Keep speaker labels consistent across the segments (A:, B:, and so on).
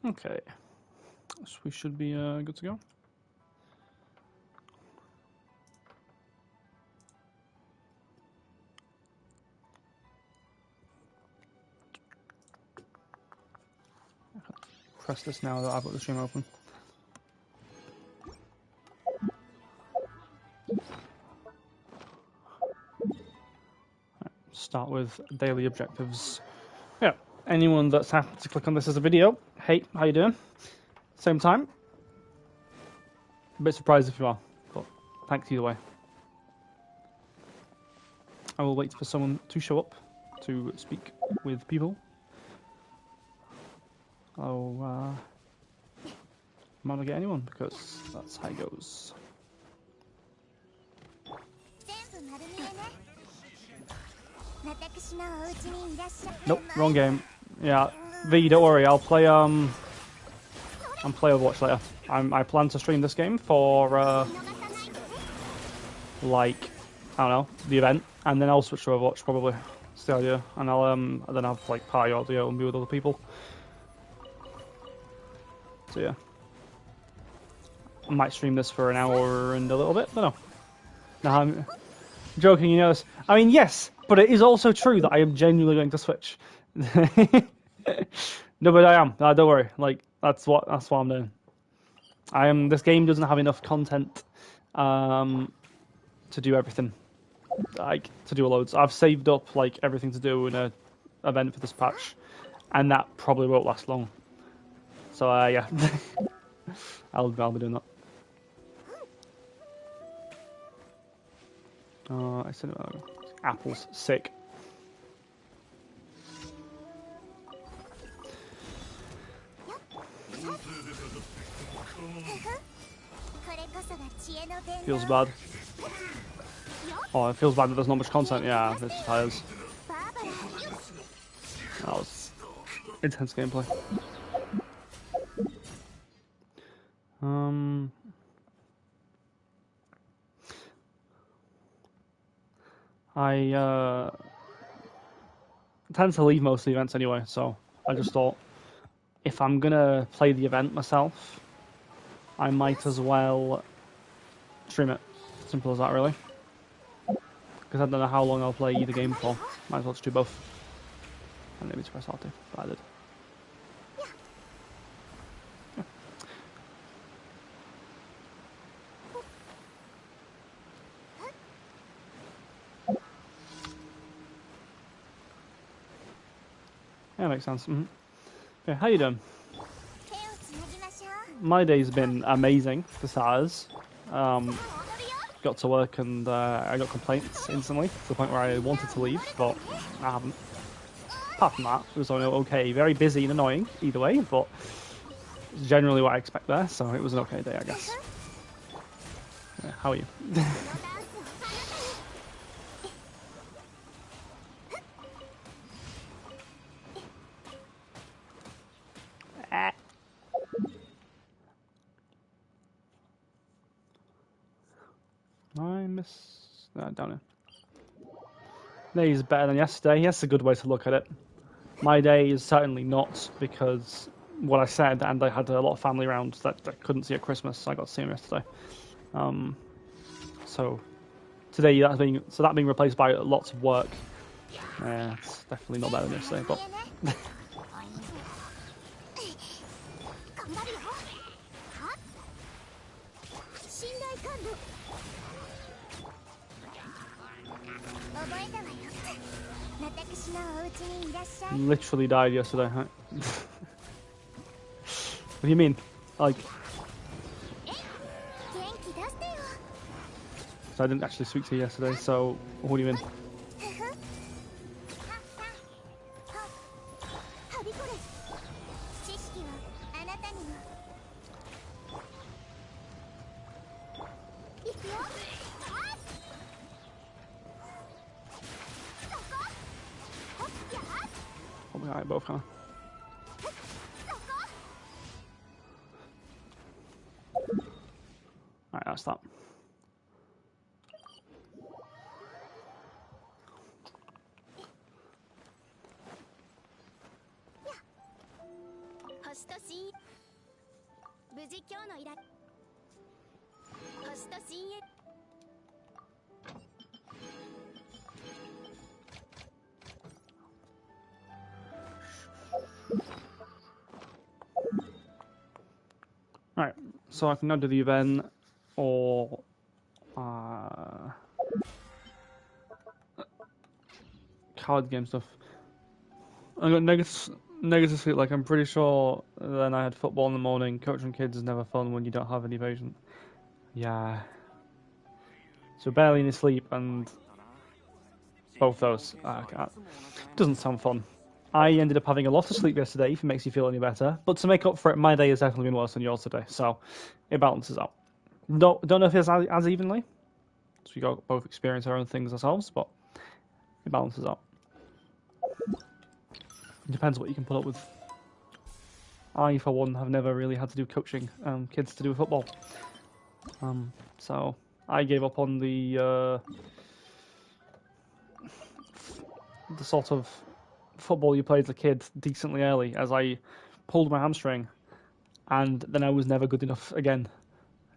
A: Okay, so we should be good to go. Press this now that I've got the stream open. Start with daily objectives. Yeah, anyone that's happy to click on this as a video, hey, how you doing? Same time. A bit surprised if you are, but thanks either way. I will wait for someone to show up to speak with people. Oh, might not get anyone because that's how it goes. Nope, wrong game. Yeah, V, don't worry. I'll play Overwatch later. I plan to stream this game for like, I don't know, the event, and then I'll switch to Overwatch probably. That's the idea, and I'll then have like party audio and be with other people. So yeah, I might stream this for an hour and a little bit, but no. No, I'm joking, you know this. I mean, yes, but it is also true that I am genuinely going to switch. No, but I am. Don't worry. Like that's what I'm doing. This game doesn't have enough content to do everything. Like to do loads. I've saved up like everything to do in a event for this patch, and that probably won't last long. So yeah, I'll be doing that. I said apples sick. Feels bad. Oh, it feels bad that there's not much content. Yeah, this tires. That was intense gameplay. I tend to leave most of the events anyway, so I just thought if I'm gonna play the event myself, I might as well stream it. Simple as that, really. Because I don't know how long I'll play either game for. Might as well just do both. And maybe to press R2, but I did. Yeah, makes sense. Mm-hmm. Yeah, how you doing? My day's been amazing for starters. Got to work and I got complaints instantly to the point where I wanted to leave, but I haven't. Apart from that, it was okay. Very busy and annoying either way, but it's generally what I expect there, so it was an okay day, I guess. Yeah, how are you? I miss that down here. Today's better than yesterday. That's a good way to look at it. My day is certainly not, because what I said, and I had a lot of family around that I couldn't see at Christmas, so I got to see them yesterday. So today that being replaced by lots of work. It's definitely not better than yesterday, but. Literally died yesterday. Huh? What do you mean? Like, so I didn't actually speak to you yesterday. So what do you mean? Probably alright, both, huh? Alright, that's that. Right, so I can now do the event or card game stuff. I got negative sleep. Like I'm pretty sure. Then I had football in the morning. Coaching kids is never fun when you don't have any patience. Yeah. So barely any sleep and both those. Doesn't sound fun. I ended up having a lot of sleep yesterday, if it makes you feel any better. But to make up for it, my day has definitely been worse than yours today, so it balances out. Don't know if it's as evenly. So we got both experience our own things ourselves, but it balances out. It depends what you can put up with. I, for one, have never really had to do coaching kids to do football. So I gave up on the sort of football you played as a kid decently early, as I pulled my hamstring, and then I was never good enough again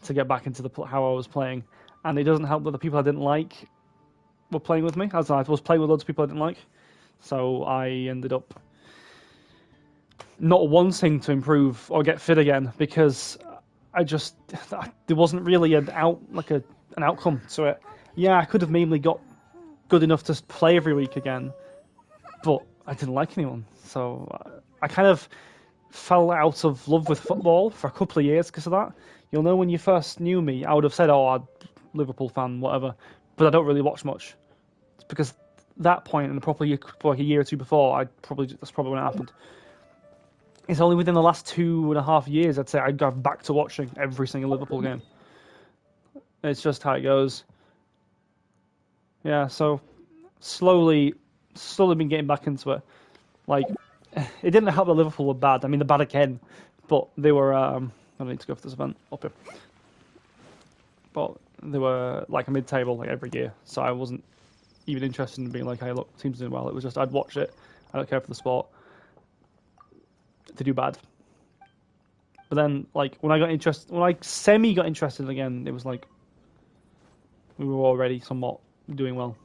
A: to get back into how I was playing. And it doesn't help that the people I didn't like were playing with me, as I was playing with loads of people I didn't like. So I ended up not wanting to improve or get fit again because there wasn't really an outcome to it. Yeah, I could have mainly got good enough to play every week again, but I didn't like anyone. So I kind of fell out of love with football for a couple of years because of that. You'll know when you first knew me, I would have said, "Oh, I'm a Liverpool fan, whatever," but I don't really watch much. It's because that point, and probably like a year or two before, that's probably when it happened. It's only within the last 2.5 years, I'd say, I got back to watching every single Liverpool game. It's just how it goes. Yeah, so slowly been getting back into it. Like, it didn't help that Liverpool were bad. I mean, they're bad again, but they were. I don't need to go for this event up here, but they were like a mid-table like every year. So I wasn't even interested in being like, "Hey, look, team's doing well." It was just I'd watch it. I don't care for the sport. They do bad. But then, like when I semi got interested again, it was like we were already somewhat doing well.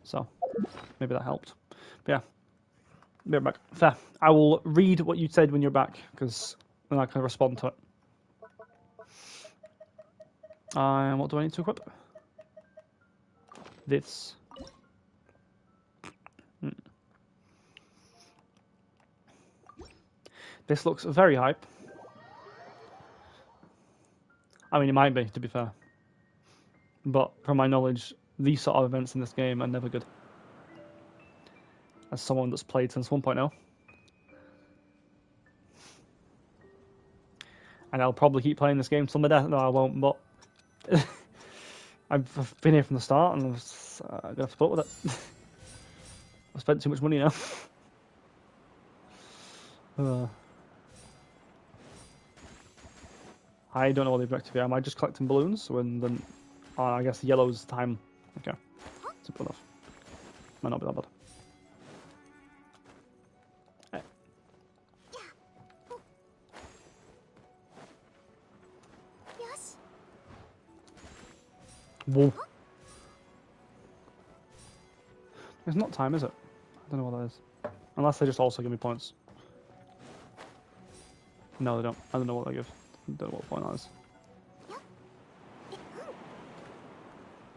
A: So maybe that helped. But yeah, be right back. Fair. I will read what you said when you're back because then I can respond to it. What do I need to equip? This. This looks very hype. I mean, it might be, to be fair. But from my knowledge, these sort of events in this game are never good. As someone that's played since 1.0. And I'll probably keep playing this game till my death. No, I won't, but I've been here from the start and I'm going to have to put up with it. I've spent too much money now. I don't know what the objective is. Am I just collecting balloons? When then, I guess the yellow's time. Okay, simple enough. Might not be that bad. Whoa. It's not time, is it? I don't know what that is. Unless they just also give me points. No, they don't. I don't know what they give. I don't know what point that is.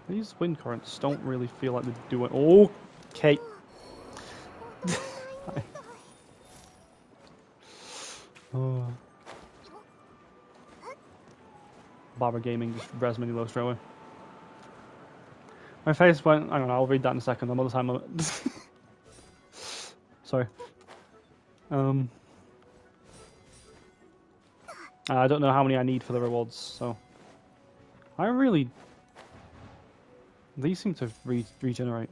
A: These wind currents don't really feel like they do it. Oh, okay. Oh. Barber Gaming just res mini low straight away. My face went. I don't know. I'll read that in a second. Another time. Sorry. I don't know how many I need for the rewards, so I really. These seem to regenerate.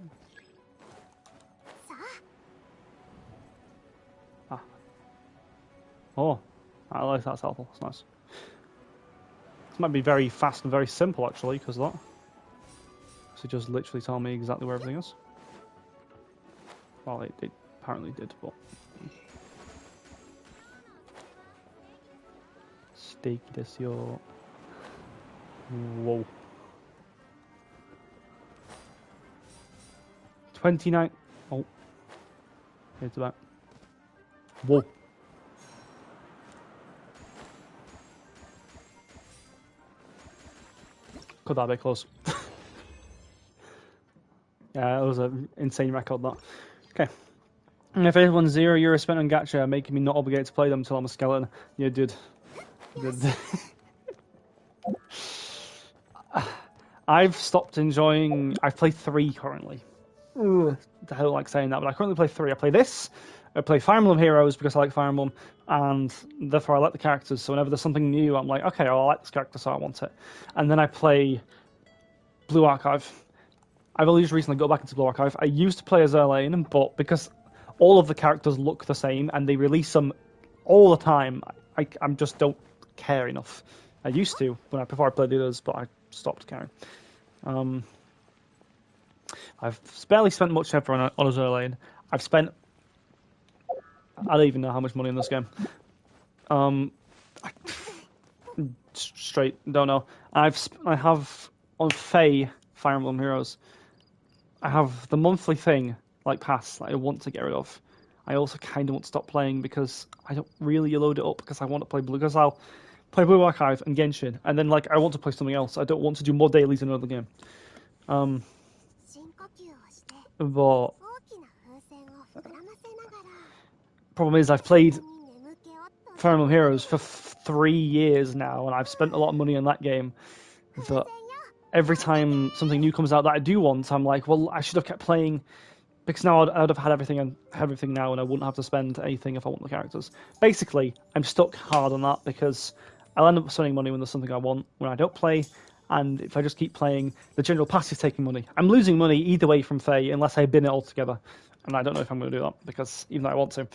A: Ah. Oh, I like that's helpful. It's nice. This might be very fast and very simple actually, because of that. So just literally tell me exactly where everything is. Well, it apparently did, but. 敵ですよ. Whoa. 29. Oh. It's about. Whoa. Cut that a bit close. Yeah, it was an insane record, that. Okay. If everyone's €0 spent on gacha, making me not obligated to play them until I'm a skeleton. Yeah, dude. I've stopped enjoying... I've played 3 currently. Ugh, I don't like saying that, but I currently play 3. I play this, I play Fire Emblem Heroes because I like Fire Emblem, and therefore I like the characters, so whenever there's something new, I'm like, okay, I like this character, so I want it. And then I play Blue Archive. I've only just recently got back into Blue Archive. I used to play as Elaine, but because all of the characters look the same, and they release them all the time, I just don't care enough. I used to, before I played the others, but I stopped caring. I've barely spent much ever on Azure Lane. I've spent... I don't even know how much money in this game. Straight, don't know. I have on Fire Emblem Heroes, I have the monthly thing, like pass, that I want to get rid of. I also kind of want to stop playing because I don't really load it up because I want to play Blue, because I'll play Blue Archive and Genshin, and then like I want to play something else. I don't want to do more dailies in another game. But problem is, I've played Fire Emblem Heroes for 3 years now, and I've spent a lot of money on that game. That every time something new comes out that I do want, I'm like, well, I should have kept playing, because now I'd have had everything now, and I wouldn't have to spend anything if I want the characters. Basically, I'm stuck hard on that because I'll end up spending money when there's something I want when I don't play. And if I just keep playing, the general pass is taking money. I'm losing money either way from Faye unless I bin it altogether. And I don't know if I'm going to do that, because even though I want to.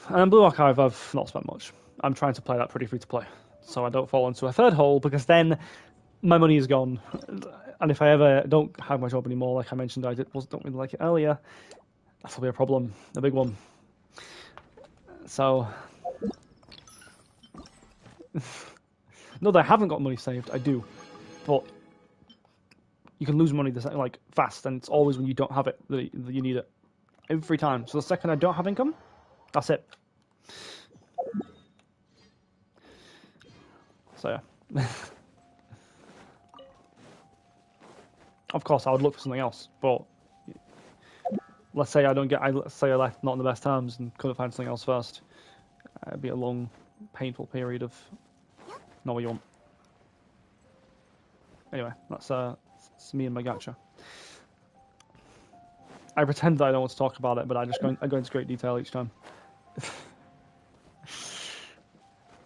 A: And Blue Archive, I've not spent much. I'm trying to play that pretty free to play, so I don't fall into a third hole, because then my money is gone. And if I ever don't have my job anymore, like I mentioned, don't really like it earlier, that'll be a problem, a big one. So... Not that I haven't got money saved, I do, but you can lose money like fast, and it's always when you don't have it that you need it. Every time. So the second I don't have income, that's it. So yeah. Of course, I would look for something else, but let's say let's say I left not in the best terms and couldn't find something else first. It'd be a long, painful period of not what you want. Anyway, that's me and my gacha. I pretend that I don't want to talk about it, but I go into great detail each time.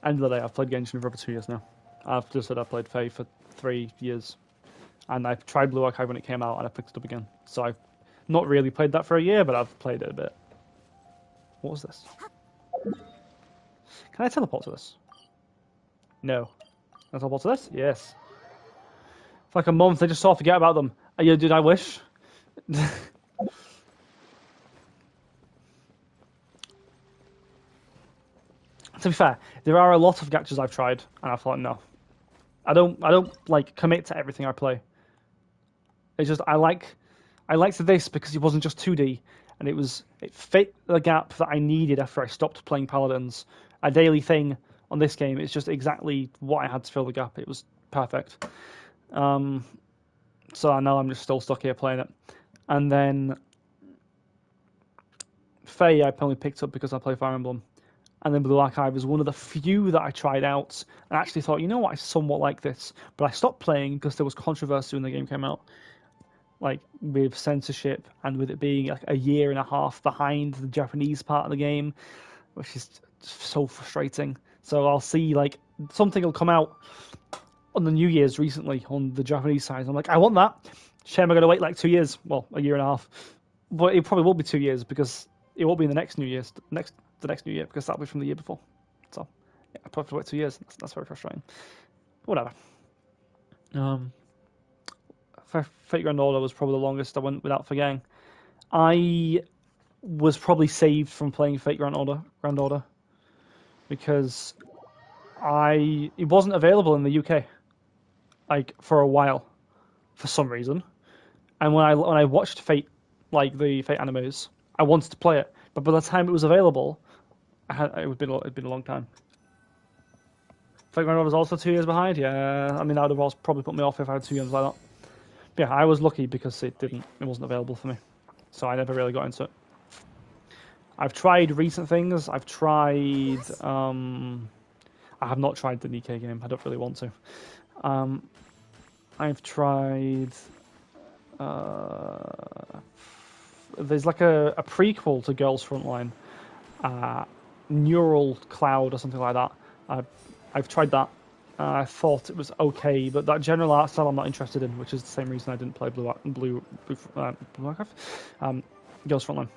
A: End of the day, I've played Genshin for over 2 years now. I've just said I've played Faye for 3 years. And I've tried Blue Archive when it came out, and I picked it up again. So I've not really played that for a year, but I've played it a bit. What was this? Can I teleport to this? No. Can I teleport to this? Yes. For like a month, I just sort of forget about them. Yeah, dude, I wish. To be fair, there are a lot of gachas I've tried, and I thought, no. I don't like commit to everything I play. It's just I liked this because it wasn't just 2D, and it fit the gap that I needed after I stopped playing Paladins. A daily thing on this game, it's just exactly what I had to fill the gap. It was perfect. So I know I'm just still stuck here playing it. And then Faye I only picked up because I play Fire Emblem. And then Blue Archive was one of the few that I tried out and actually thought, you know what, I somewhat like this. But I stopped playing because there was controversy when the game came out. Like, with censorship and with it being like a year and a half behind the Japanese part of the game, which is so frustrating. So I'll see, like, something will come out on the New Year's recently on the Japanese side. I'm like, I want that. Shame I got to wait like 2 years. Well, a year and a half. But it probably will be 2 years because it won't be in the next New Year's. The next New Year, because that'll be from the year before. So, yeah, I probably have to wait 2 years. That's very frustrating. Whatever. Fate Grand Order was probably the longest I went without forgetting. I was probably saved from playing Fate Grand Order because it wasn't available in the UK like for a while, for some reason. And when I watched Fate, like the Fate animes, I wanted to play it, but by the time it was available, it'd been a long time. Fate Grand Order was also 2 years behind. Yeah, I mean that would have also probably put me off if I had 2 games like that. But yeah, I was lucky because it wasn't available for me, so I never really got into it. I've tried recent things. I've tried. I have not tried the Nikkei game. I don't really want to. I've tried. There's like a prequel to Girls Frontline, Neural Cloud or something like that. I've tried that. I thought it was okay, but that general art style I'm not interested in, which is the same reason I didn't play Blue Warcraft, Girls Frontline,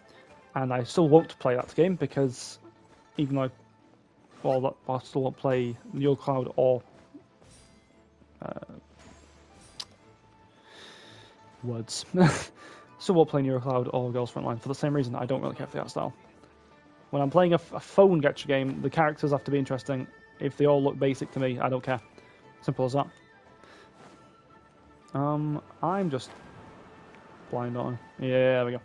A: and I still won't play that game because even though I still won't play Neural Cloud or words. Still won't play Neural Cloud or Girls Frontline for the same reason. I don't really care for the art style. When I'm playing a phone gacha game, the characters have to be interesting. If they all look basic to me, I don't care. Simple as that. I'm just blind, aren't I? Yeah, there we go.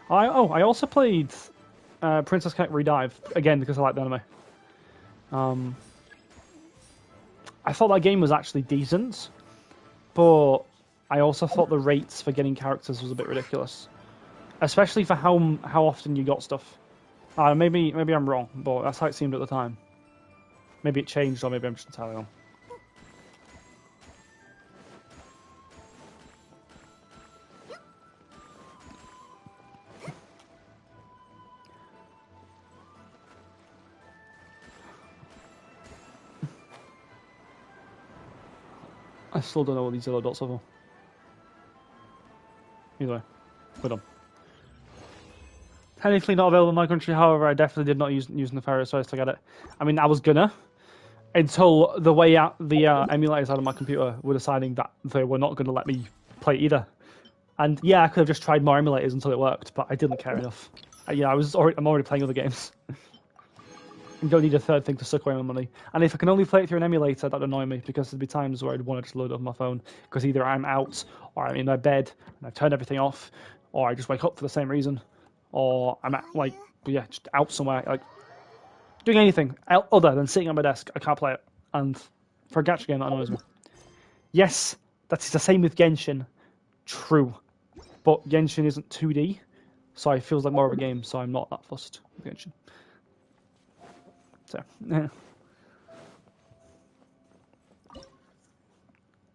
A: I also played Princess Connect Redive again because I like the anime. I thought that game was actually decent, but I also thought the rates for getting characters was a bit ridiculous, especially for how often you got stuff. Maybe I'm wrong, but that's how it seemed at the time. Maybe it changed, or maybe I'm just entirely wrong. I still don't know what these yellow dots are for. Either way, we're done. Technically not available in my country, however, I definitely did not use Nefarious Ways to get it. I mean, I was gonna, until the way out the emulators out of my computer were deciding that they were not going to let me play it either. And yeah, I could have just tried more emulators until it worked, but I didn't care enough. I'm already playing other games. You don't need a third thing to suck away my money. And if I can only play it through an emulator, that'd annoy me, because there'd be times where I'd want to just load it on my phone, because either I'm out, or I'm in my bed, and I've turned everything off, or I just wake up for the same reason, or I'm just out somewhere, like, doing anything other than sitting at my desk. I can't play it. And for a gacha game, that annoys me. Yes, that's the same with Genshin. True. But Genshin isn't 2D, so it feels like more of a game, so I'm not that fussed with Genshin. So, yeah.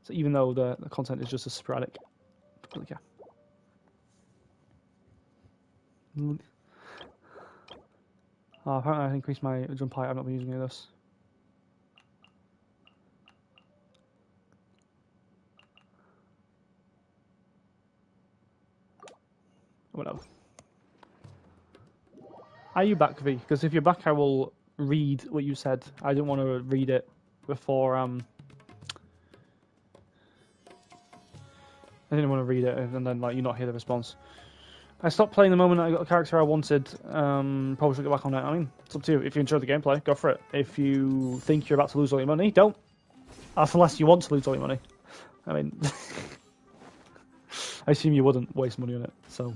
A: So even though the content is just as sporadic, I don't really care. Apparently I increased my jump height. I've not been using any of this. Whatever. Are you back, V? Because if you're back, I will read what you said. I didn't want to read it before. I didn't want to read it and then you not hear the response. I stopped playing the moment I got the character I wanted. Probably should get back on it. I mean, it's up to you. If you enjoy the gameplay, go for it. If you think you're about to lose all your money, don't. That's unless you want to lose all your money. I mean, I assume you wouldn't waste money on it, so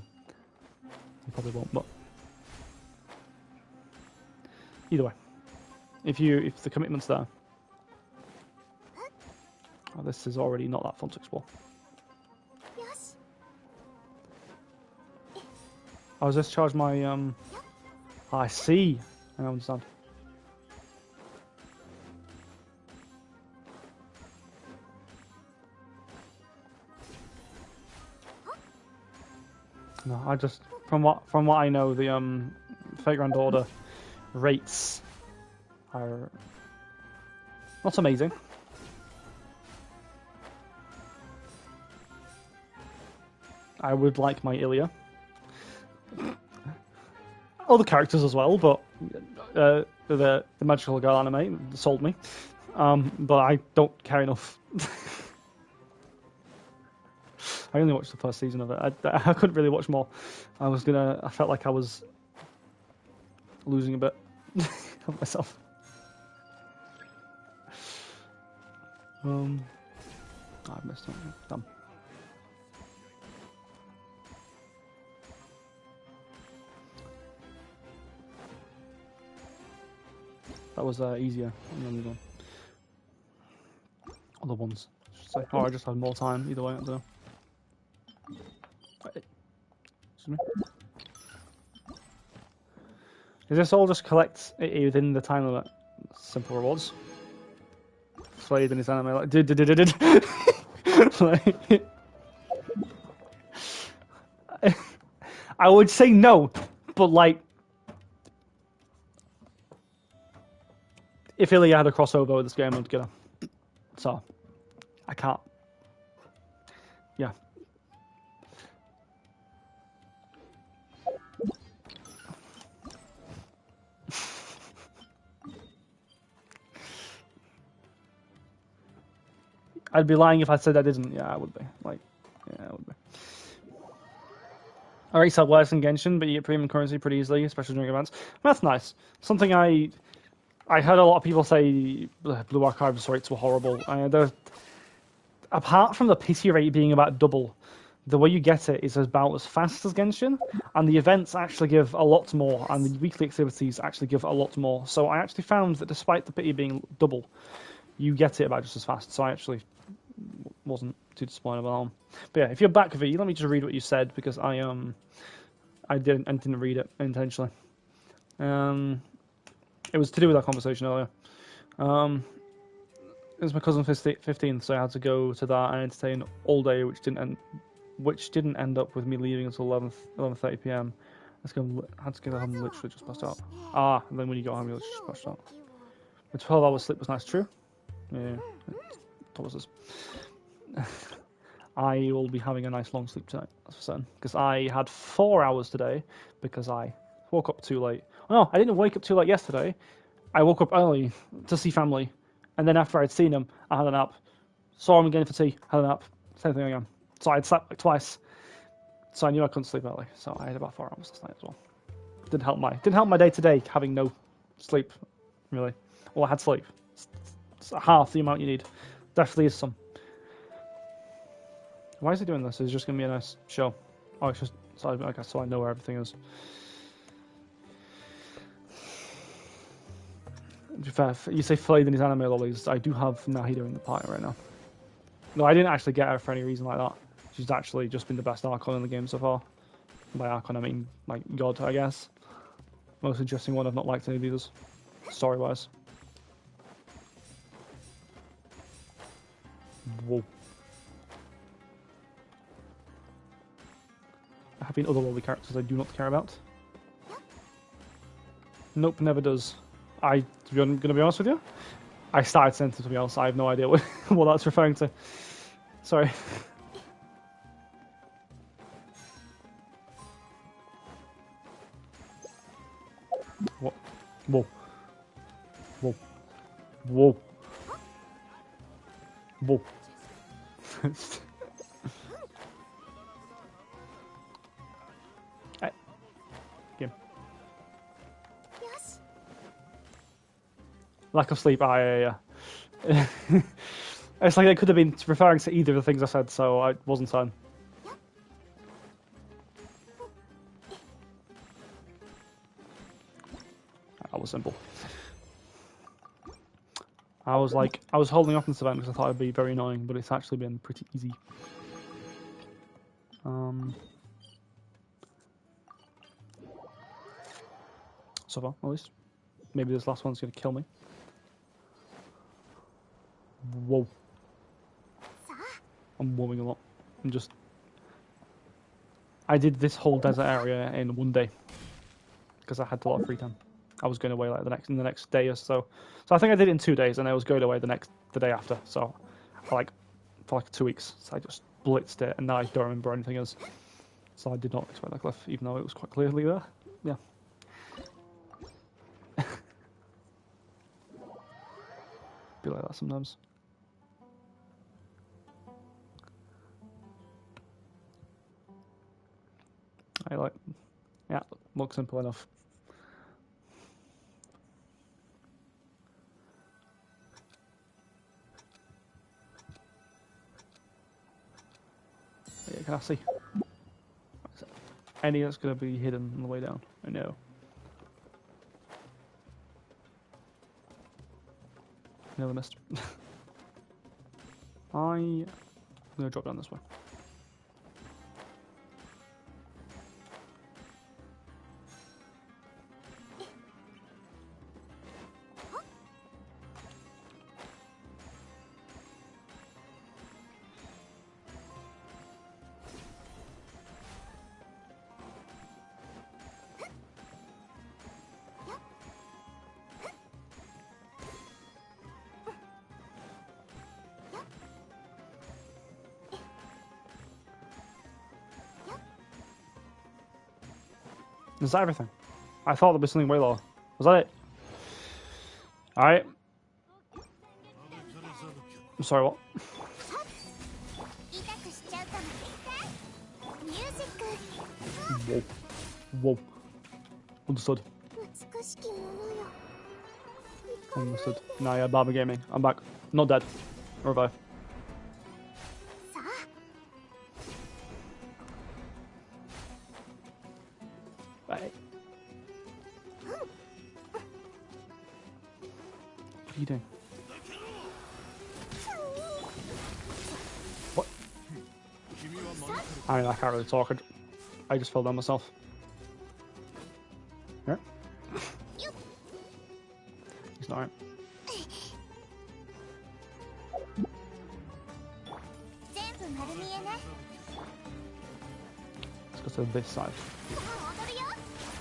A: you probably won't. But either way, if the commitment's there, this is already not that fun to explore. I was just charged my I see. I understand. No, I just from what I know, the Fate Grand Order rates are not amazing. I would like my Ilya. Other characters as well, but the Magical Girl anime sold me. But I don't care enough. I only watched the first season of it. I couldn't really watch more. I felt like I was losing a bit of myself. I've missed something. Damn. That was easier than the other ones. I should say. Oh, I just had more time. Either way, I don't know. Excuse me. Is this all just collect within the time limit? Simple rewards. Flayed in his anime like did. Like, I would say no, but like if Ilya had a crossover with this game, I'd get her. So I can't. Yeah. I'd be lying if I said I didn't. Yeah, I would be. Like, yeah, I would be. Alright, sell less in Genshin, but you get premium currency pretty easily, especially during events. That's nice. Something I heard a lot of people say Blue Archives rates were horrible. Apart from the pity rate being about double, the way you get it is about as fast as Genshin, and the events actually give a lot more, and the weekly activities actually give a lot more. So I actually found that despite the pity being double, you get it about just as fast. So I actually wasn't too disappointed about that. But yeah, if you're back, V, let me just read what you said because I didn't read it intentionally. It was to do with that conversation earlier. It was my cousin's 15th, so I had to go to that and entertain all day, which didn't end up with me leaving until 11:30 p.m. I had to get home literally just passed out. And then when you got home, you literally just passed out. The 12 hours sleep was nice, true. Yeah, what was this? I will be having a nice long sleep tonight, that's for certain. Because I had 4 hours today because I woke up too late. Oh, no, I didn't wake up too late yesterday. I woke up early to see family, and then after I'd seen them, I had a nap. Saw them again for tea, had a nap. Same thing again. So I'd slept like twice. So I knew I couldn't sleep early. So I had about 4 hours last night as well. Didn't help my day to day having no sleep, really. Well, I had sleep. It's half the amount you need. Definitely is some. Why is he doing this? It's just gonna be a nice show. Oh, it's just so I know where everything is. To be fair, you say flayed in his anime lollies. I do have Nahida in the party right now. No, I didn't actually get her for any reason like that. She's actually just been the best Archon in the game so far. By Archon, I mean like God, I guess. Most interesting one. I've not liked any of these, story-wise. Whoa. There have been other lolly characters I do not care about. Nope, never does. I'm going to be honest with you. I started saying something else. I have no idea what that's referring to. Sorry. What? Whoa. Whoa. Whoa. Whoa. Game. Lack of sleep. Yeah. It's like it could have been referring to either of the things I said, so I wasn't saying. That was simple. I was holding off on this event because I thought it'd be very annoying, but it's actually been pretty easy. So far, at least. Maybe this last one's gonna kill me. Whoa. I'm whoaing a lot. I did this whole desert area in one day because I had a lot of free time. I was going away like the next day or so. So I think I did it in 2 days, and I was going away the day after. So for like 2 weeks, so I just blitzed it, and now I don't remember anything else. So I did not expect that cliff, even though it was quite clearly there. Yeah. Be like that sometimes. Yeah, looks simple enough. can I see? Any that's going to be hidden on the way down? I know. Nearly missed. I'm going to drop down this way. Is that everything? I thought there'd be something way lower. Was that it? Alright. I'm sorry, what? Whoa. Whoa. Understood. Understood. Nah, yeah, Baba Gaming. I'm back. Not dead. Revive. Right. What are you doing? What? I mean, I can't really talk. I just fell down myself. Yeah? He's not right. Let's go to this side.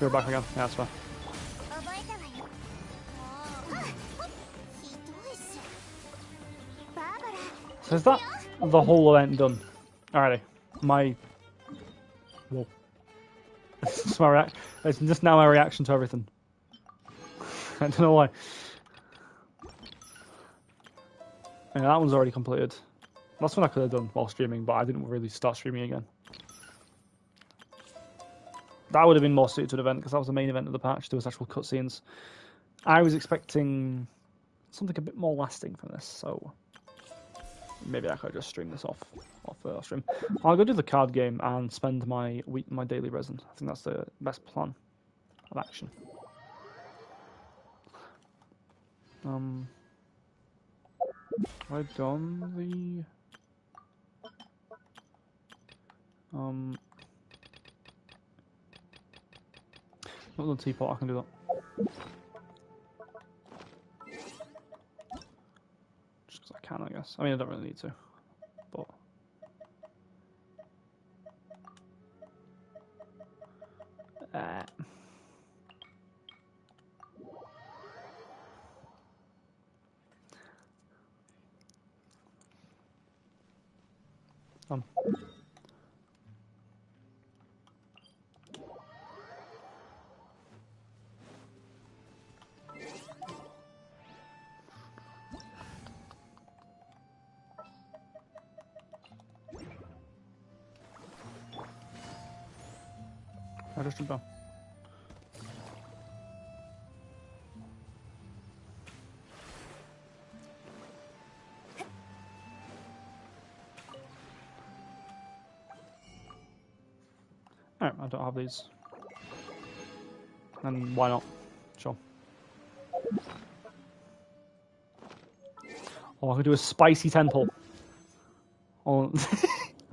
A: Go back again. Yeah, that's fine. So is that the whole event done? Alrighty. My... Whoa. It's my reaction. It's just now my reaction to everything. I don't know why. Yeah, that one's already completed. That's one I could have done while streaming, but I didn't really start streaming again. That would have been more suited to an event, because that was the main event of the patch. There was actual cutscenes. I was expecting something a bit more lasting from this, so maybe I could just stream this off stream. I'll go do the card game and spend my daily resin. I think that's the best plan of action. Have I done the not the teapot, I can do that. Just because I can, I guess. I mean, I don't really need to, but I just jumped down. Alright, I don't have these. And why not? Sure. Oh, I could do a spicy temple. Oh,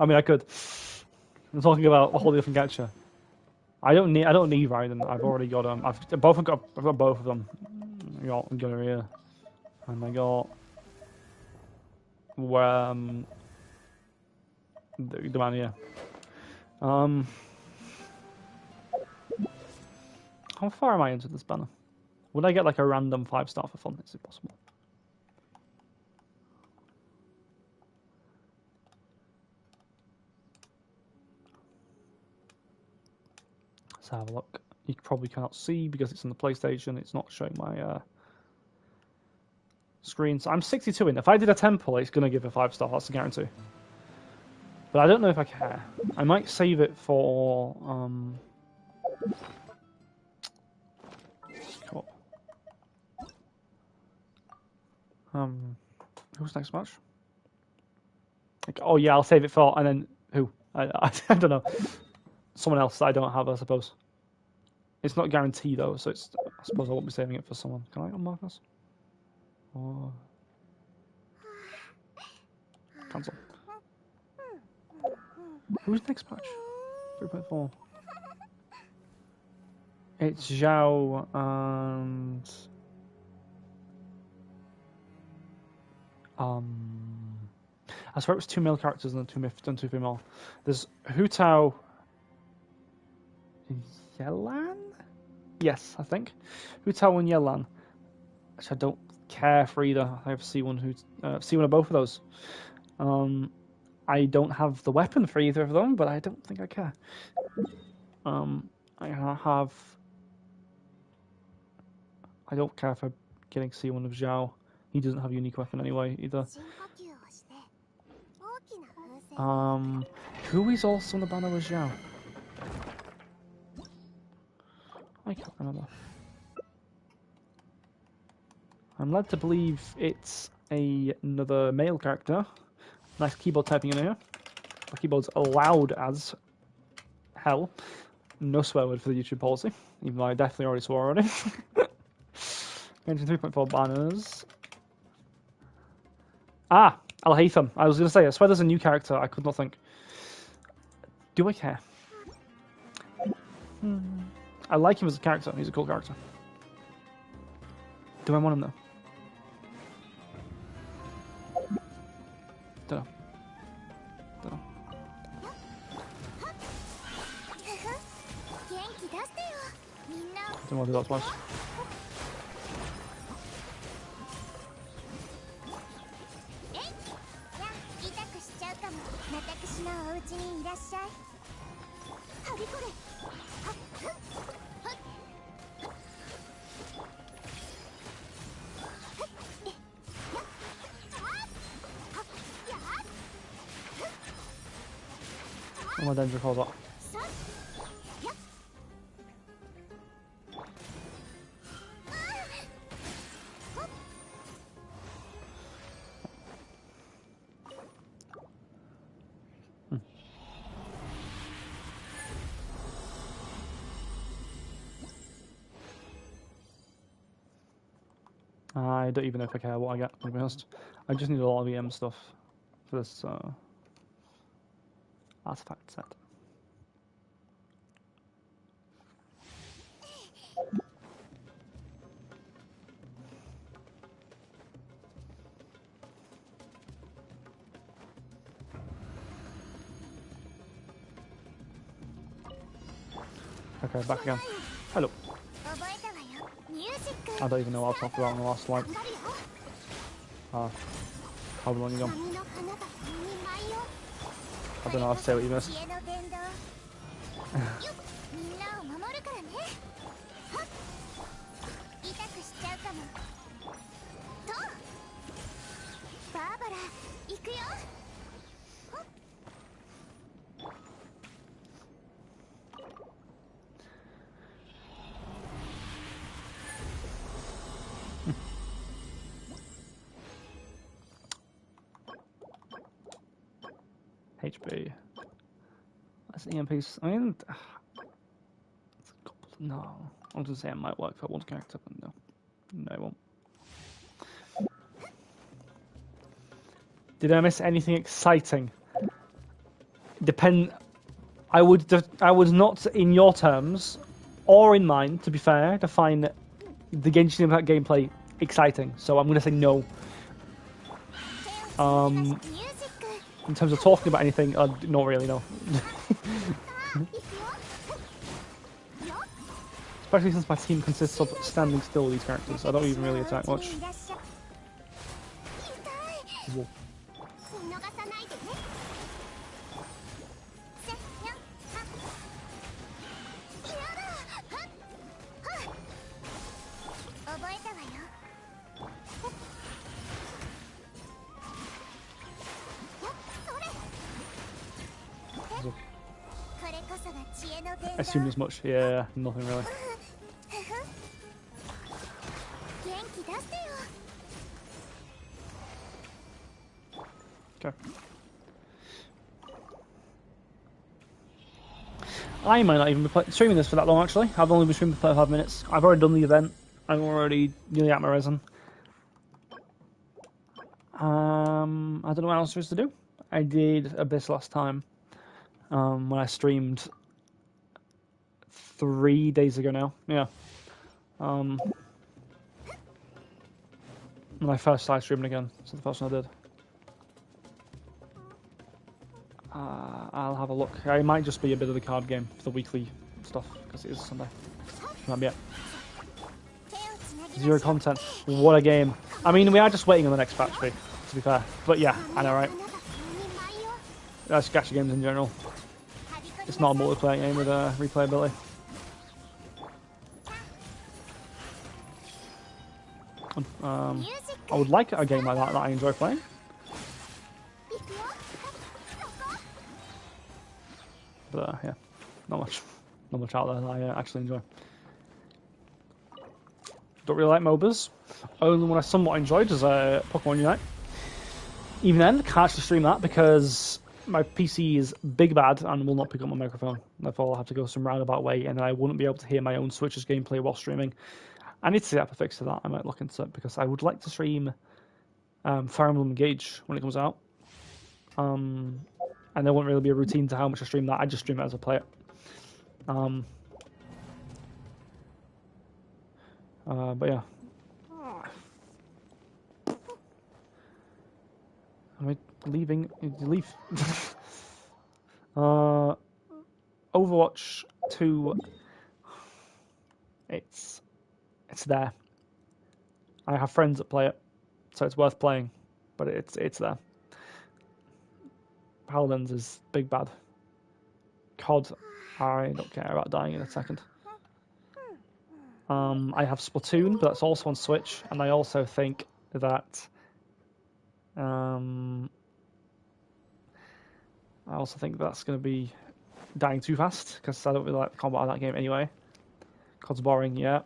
A: I mean, I could. I'm talking about a whole different gacha. I don't need Raiden. I've already got I've got both of them. I got Gonorrhea, and I got the man here. How far am I into this banner? Would I get like a random 5-star for fun? Is it possible? Let's have a look. You probably cannot see because it's on the PlayStation. It's not showing my screen. So I'm 62 in. If I did a temple, it's going to give a 5-star. That's a guarantee. But I don't know if I care. I might save it for... who's next match? Like, oh yeah, I'll save it for... And then... Who? I don't know. Someone else that I don't have, I suppose. It's not guaranteed though, so it's. I suppose I won't be saving it for someone. Can I unmark this? Or cancel. Who's next patch? 3.4. It's Zhao and I swear it was 2 male characters and then 2 female. There's Hu Tao Yelan? Yes, I think. Hu Tao and Yelan. Which I don't care for either. I have C1 C1 of both of those. I don't have the weapon for either of them, but I don't think I care. I don't care for getting C1 of Zhao. He doesn't have a unique weapon anyway either. Who is also on the banner with Zhao? I can't remember. I'm led to believe it's another male character. Nice keyboard typing in here. My keyboard's loud as hell. No swear word for the YouTube policy, even though I definitely already swore already. Genshin 3.4 banners. Ah, Al-Haytham. I was going to say, I swear there's a new character. I could not think. Do I care? I like him as a character. He's a cool character. Do I want him though? Don't know. Don't know. Don't want to do that twice. Oh, my danger calls up. I don't even know if I care what I get, to be honest. I just need a lot of EM stuff for this artifact set. Okay, back again. Hello. I don't even know what I talked about in the last slide. How long you gone? I don't know how to say what you missed. HB. That's an EMP. I mean, no. I was going to say it might work for one character, but no. No, it won't. Did I miss anything exciting? I would not, in your terms, or in mine, to be fair, define the Genshin Impact gameplay exciting. So I'm going to say no. In terms of talking about anything, not really, no. Especially since my team consists of standing still, these characters. I don't even really attack much. Whoa. I assumed as much. Yeah, nothing really. Okay. I might not even be streaming this for that long, actually. I've only been streaming for 35 minutes. I've already done the event. I'm already nearly at my resin. I don't know what else there is to do. I did Abyss last time when I streamed 3 days ago now. Yeah. When I first started streaming again. So the first one I did. I'll have a look. It might just be a bit of the card game for the weekly stuff because it is Sunday. Might be it. 0 content. What a game. I mean, we are just waiting on the next patch, to be fair. But yeah, I know, right? That's gacha games in general. It's not a multiplayer game with replayability. I would like a game like that I enjoy playing. But yeah, not much out there that I actually enjoy. Don't really like MOBAs. Only one I somewhat enjoyed is Pokemon Unite. Even then, can't actually stream that because my PC is big bad and will not pick up my microphone. Therefore, I'll have to go some roundabout way, and then I wouldn't be able to hear my own Switch's gameplay while streaming. I need to set up a fix to that. I might look into it because I would like to stream Fire Emblem Engage when it comes out. And there won't really be a routine to how much I stream that. I just stream it as I play it. But yeah. Am I leaving? Leave. Overwatch 2. It's there. I have friends that play it, so it's worth playing. But it's there. Paladins is big bad. COD, I don't care about dying in a second. I have Splatoon, but that's also on Switch, and I also think that that's going to be dying too fast because I don't really like the combat of that game anyway. COD's boring, yeah.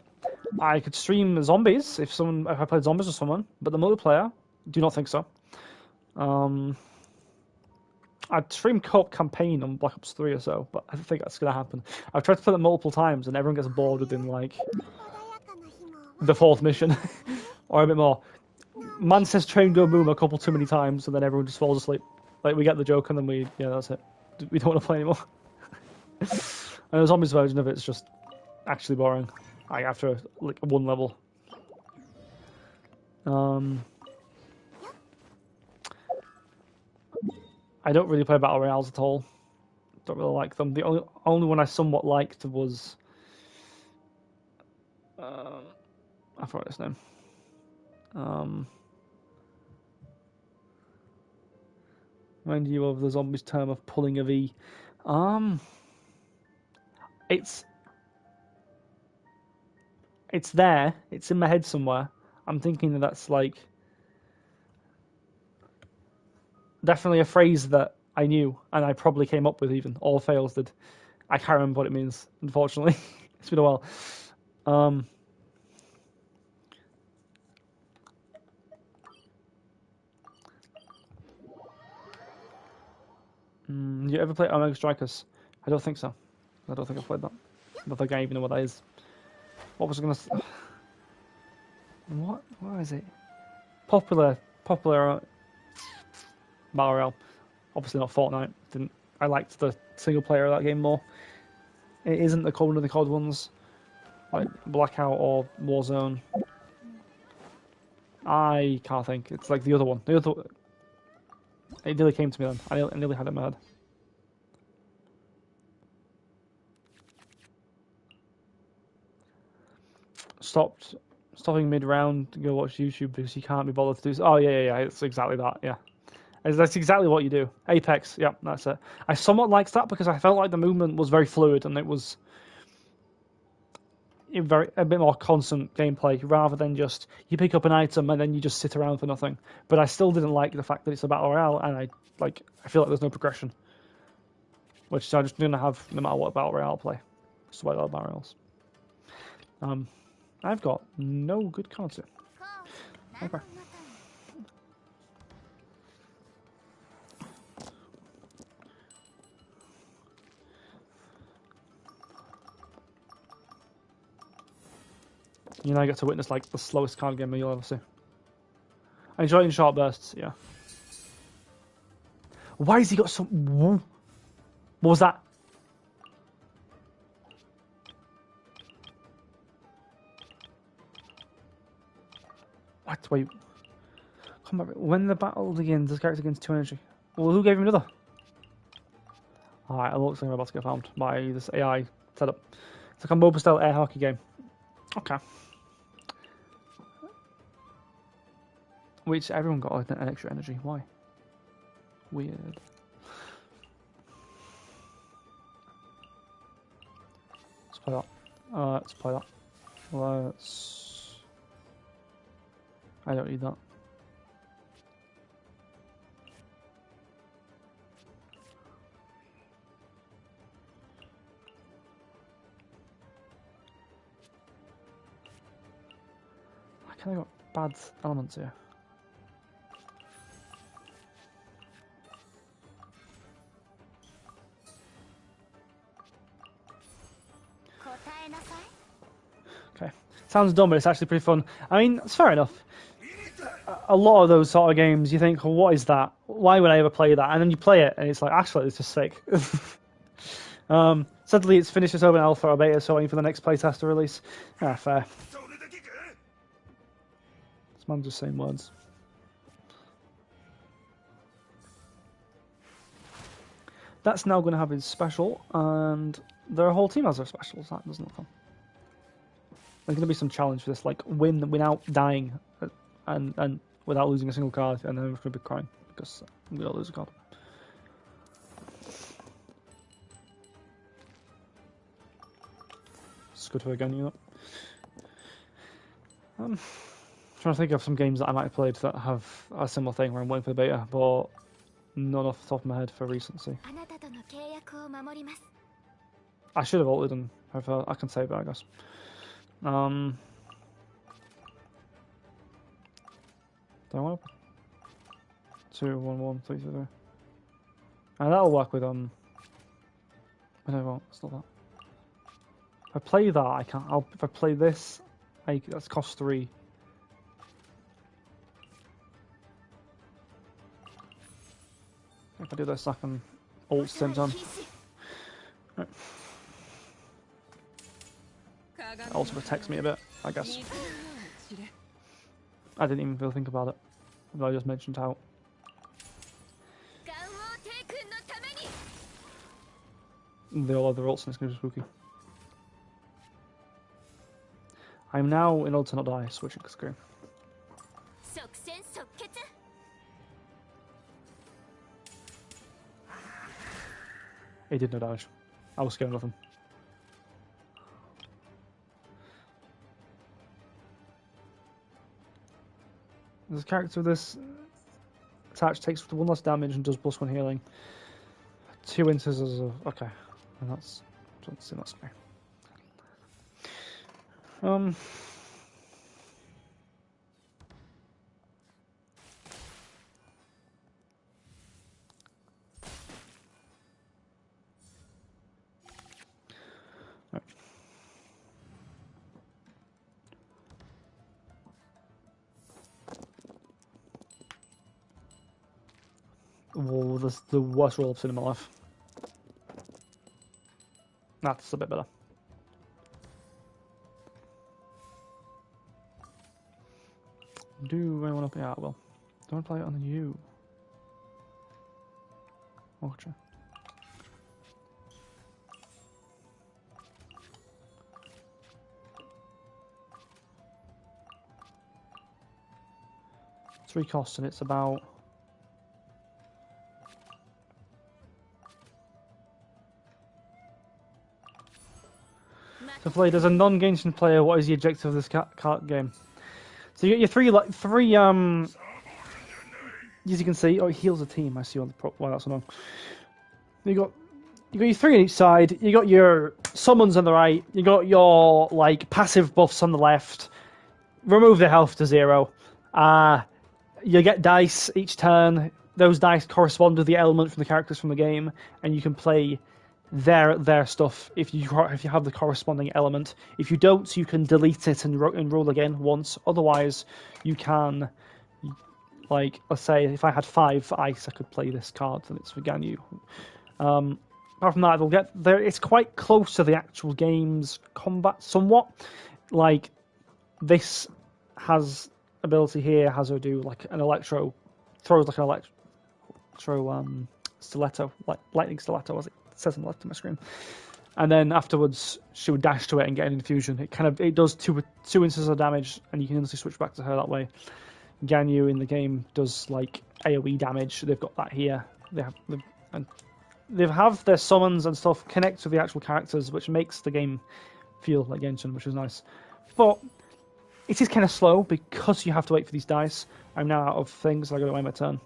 A: I could stream zombies if I played zombies with someone, but the multiplayer, do not think so. I'd stream co-op campaign on Black Ops 3 or so, but I don't think that's going to happen. I've tried to play it multiple times, and everyone gets bored within, like, the 4th mission, or a bit more. Man says train go boom a couple too many times, and then everyone just falls asleep. Like, we get the joke, and then that's it. We don't want to play anymore. And the zombies version of it's just actually boring. Like, after, like, one level. I don't really play Battle Royales at all. Don't really like them. The only one I somewhat liked was... I forgot his name. Remind you of the zombies term of pulling a V. It's there. It's in my head somewhere. I'm thinking that's like definitely a phrase that I knew and I probably came up with even. All fails did. I can't remember what it means, unfortunately. It's been a while. You ever play Omega Strikers? I don't think so. I don't think I've played that. I don't think I even know what that is. What was I going to... What is it? Popular Battle Royale. Obviously not Fortnite. I liked the single player of that game more. It isn't the one of the COD ones, like Blackout or Warzone. I can't think. It's like the other one. It nearly came to me then. I nearly had it in my head. Stopping mid-round to go watch YouTube because you can't be bothered to do so. Oh, yeah. It's exactly that, yeah. That's exactly what you do. Apex, yeah, that's it. I somewhat liked that because I felt like the movement was very fluid and it was a bit more constant gameplay rather than just you pick up an item and then you just sit around for nothing. But I still didn't like the fact that it's a battle royale and I feel like there's no progression, which I'm just gonna have no matter what battle royale I play. That's why I love battle royales. I've got no good cards here. Okay. You now get to witness like the slowest card game you'll ever see. I enjoy it in short bursts, yeah. Why has he got some... What was that? What? Wait. Come back. When the battle begins, this character gains 2 energy. Well, who gave him another? Alright, it looks like I'm about to get found by this AI setup. It's like a MOBA style air hockey game. Okay. Which everyone got like, an extra energy. Why? Weird. Let's play that. Let's play that. Let's... I don't need that. I kind of got bad elements here. Okay. Sounds dumb, but it's actually pretty fun. I mean, it's fair enough. A lot of those sort of games, you think, well, what is that? Why would I ever play that? And then you play it, and it's like, actually, it's just sick. Suddenly, it's finished its open alpha or beta, so waiting for the next playtest to release. Ah, fair. This man's just saying words. That's now going to have his special, and their whole team has their specials. That doesn't look fun. There's going to be some challenge for this, like win without dying, and without losing a single card, and then I'm going to be crying because I'm going to lose a card. It's good for a gun, you know. I'm trying to think of some games that I might have played that have a similar thing where I'm waiting for the beta, but none off the top of my head for recency. I should have ulted and I can save it, I guess. 2, 1, 1, 3, 3, 3. And that'll work with no, it won't. It's not that. If I play that, I can't. If I play this, that's cost 3. If I do this, I can ult same time. Right. That also protects me a bit, I guess. I didn't even really think about it. I just mentioned how. They all have their ults and it's going to be spooky. I'm now, in order to not die, switching screen. He did no damage. I was scared of him. This character with this attach takes 1 less damage and does +1 healing. 2 instances of okay, and that's okay. Right. Whoa, this is the worst roll I've seen in my life. That's a bit better. Do I want to play? Yeah, well, don't play it on you. Gotcha. It's 3 costs and it's about. So, Flay, as a non-Genshin player, what is the objective of this card game? So you get your three as you can see, it heals a team. I see on the why that's annoying. You got your 3 on each side. You got your summons on the right. You got your like passive buffs on the left. Remove the health to 0. You get dice each turn. Those dice correspond with the element from the characters from the game, and you can play their stuff if you have the corresponding element. If you don't, you can delete it and roll again once. Otherwise, you can, like, let's say if I had 5 ice, I could play this card and it's for Ganyu. Apart from that, it'll get there. It's quite close to the actual game's combat, somewhat. Like, this has ability here, has her do like an electro, throws like an electro stiletto, like lightning stiletto, as it says on the left of my screen. And then afterwards, she would dash to it and get an infusion. It does two instances of damage, and you can instantly switch back to her that way. Ganyu in the game does like AoE damage. They've got that here. They have their summons and stuff connect to the actual characters, which makes the game feel like Genshin, which is nice. But it is kind of slow because you have to wait for these dice. I'm now out of things, so I got to wait my turn.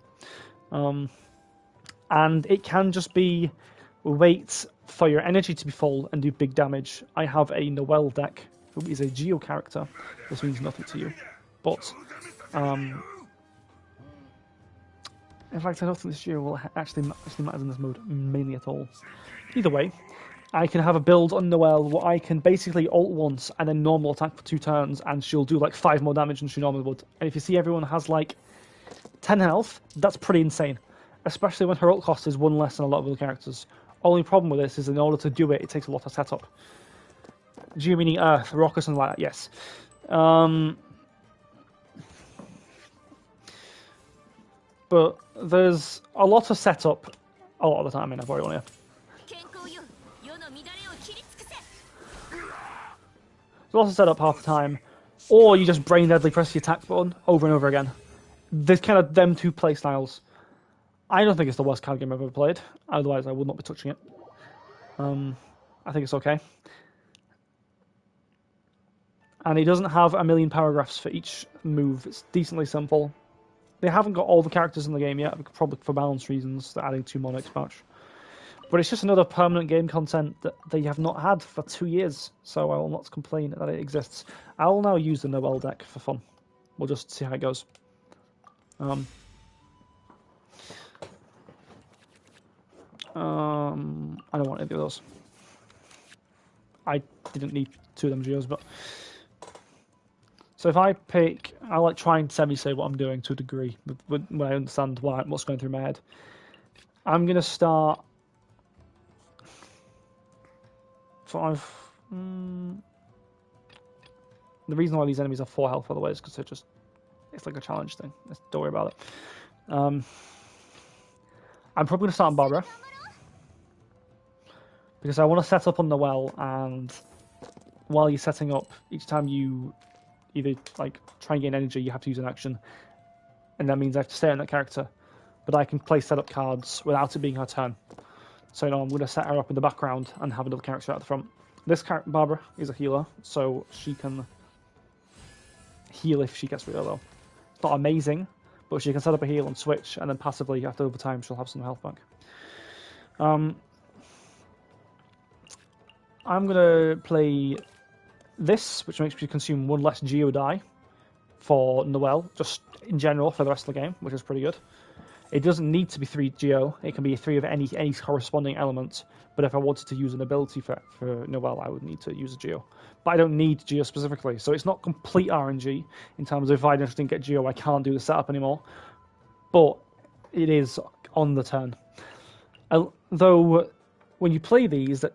A: And it can just be wait for your energy to be full and do big damage. I have a Noelle deck, who is a Geo character. This means nothing to you. But, in fact, I don't think this Geo will actually matters in this mode, mainly at all. Either way, I can have a build on Noelle where I can basically ult once and then normal attack for 2 turns, and she'll do like 5 more damage than she normally would. And if you see everyone has like 10 health, that's pretty insane. Especially when her ult cost is 1 less than a lot of other characters. Only problem with this is in order to do it, it takes a lot of setup. Geo meaning Earth, rock or something like that, yes. But there's a lot of setup a lot of the time. I mean, I've already won here. There's a lot of setup half the time. Or you just brain deadly press the attack button over and over again. There's kind of them 2 play styles. I don't think it's the worst card game I've ever played. Otherwise, I would not be touching it. I think it's okay. And it doesn't have a million paragraphs for each move. It's decently simple. They haven't got all the characters in the game yet, probably for balance reasons. They're adding 2 more next patch. But it's just another permanent game content that they have not had for 2 years. So I will not complain that it exists. I will now use the Noelle deck for fun. We'll just see how it goes. I don't want any of those. I didn't need 2 of them Geos, but... So if I pick... I like try and semi-say what I'm doing to a degree, when I understand what's going through my head. I'm going to start... 5... The reason why these enemies are 4 health, by the way, is because they're just... It's like a challenge thing. Don't worry about it. I'm probably going to start on Barbara. Because I want to set up on Noelle, and while you're setting up, each time you either like try and gain energy, you have to use an action, and that means I have to stay on that character. But I can play setup cards without it being her turn. So I'm going to set her up in the background and have another character out the front. This Barbara is a healer, so she can heal if she gets really low. It's not amazing, but she can set up a heal and switch, and then passively after over time she'll have some health back. I'm going to play this, which makes me consume 1 less Geo die for Noelle, just in general for the rest of the game, which is pretty good. It doesn't need to be 3 Geo, it can be 3 of any corresponding element, but if I wanted to use an ability for Noelle, I would need to use a Geo. But I don't need Geo specifically, so it's not complete RNG, in terms of if I just didn't get Geo, I can't do the setup anymore, but it is on the turn. Though, when you play these, that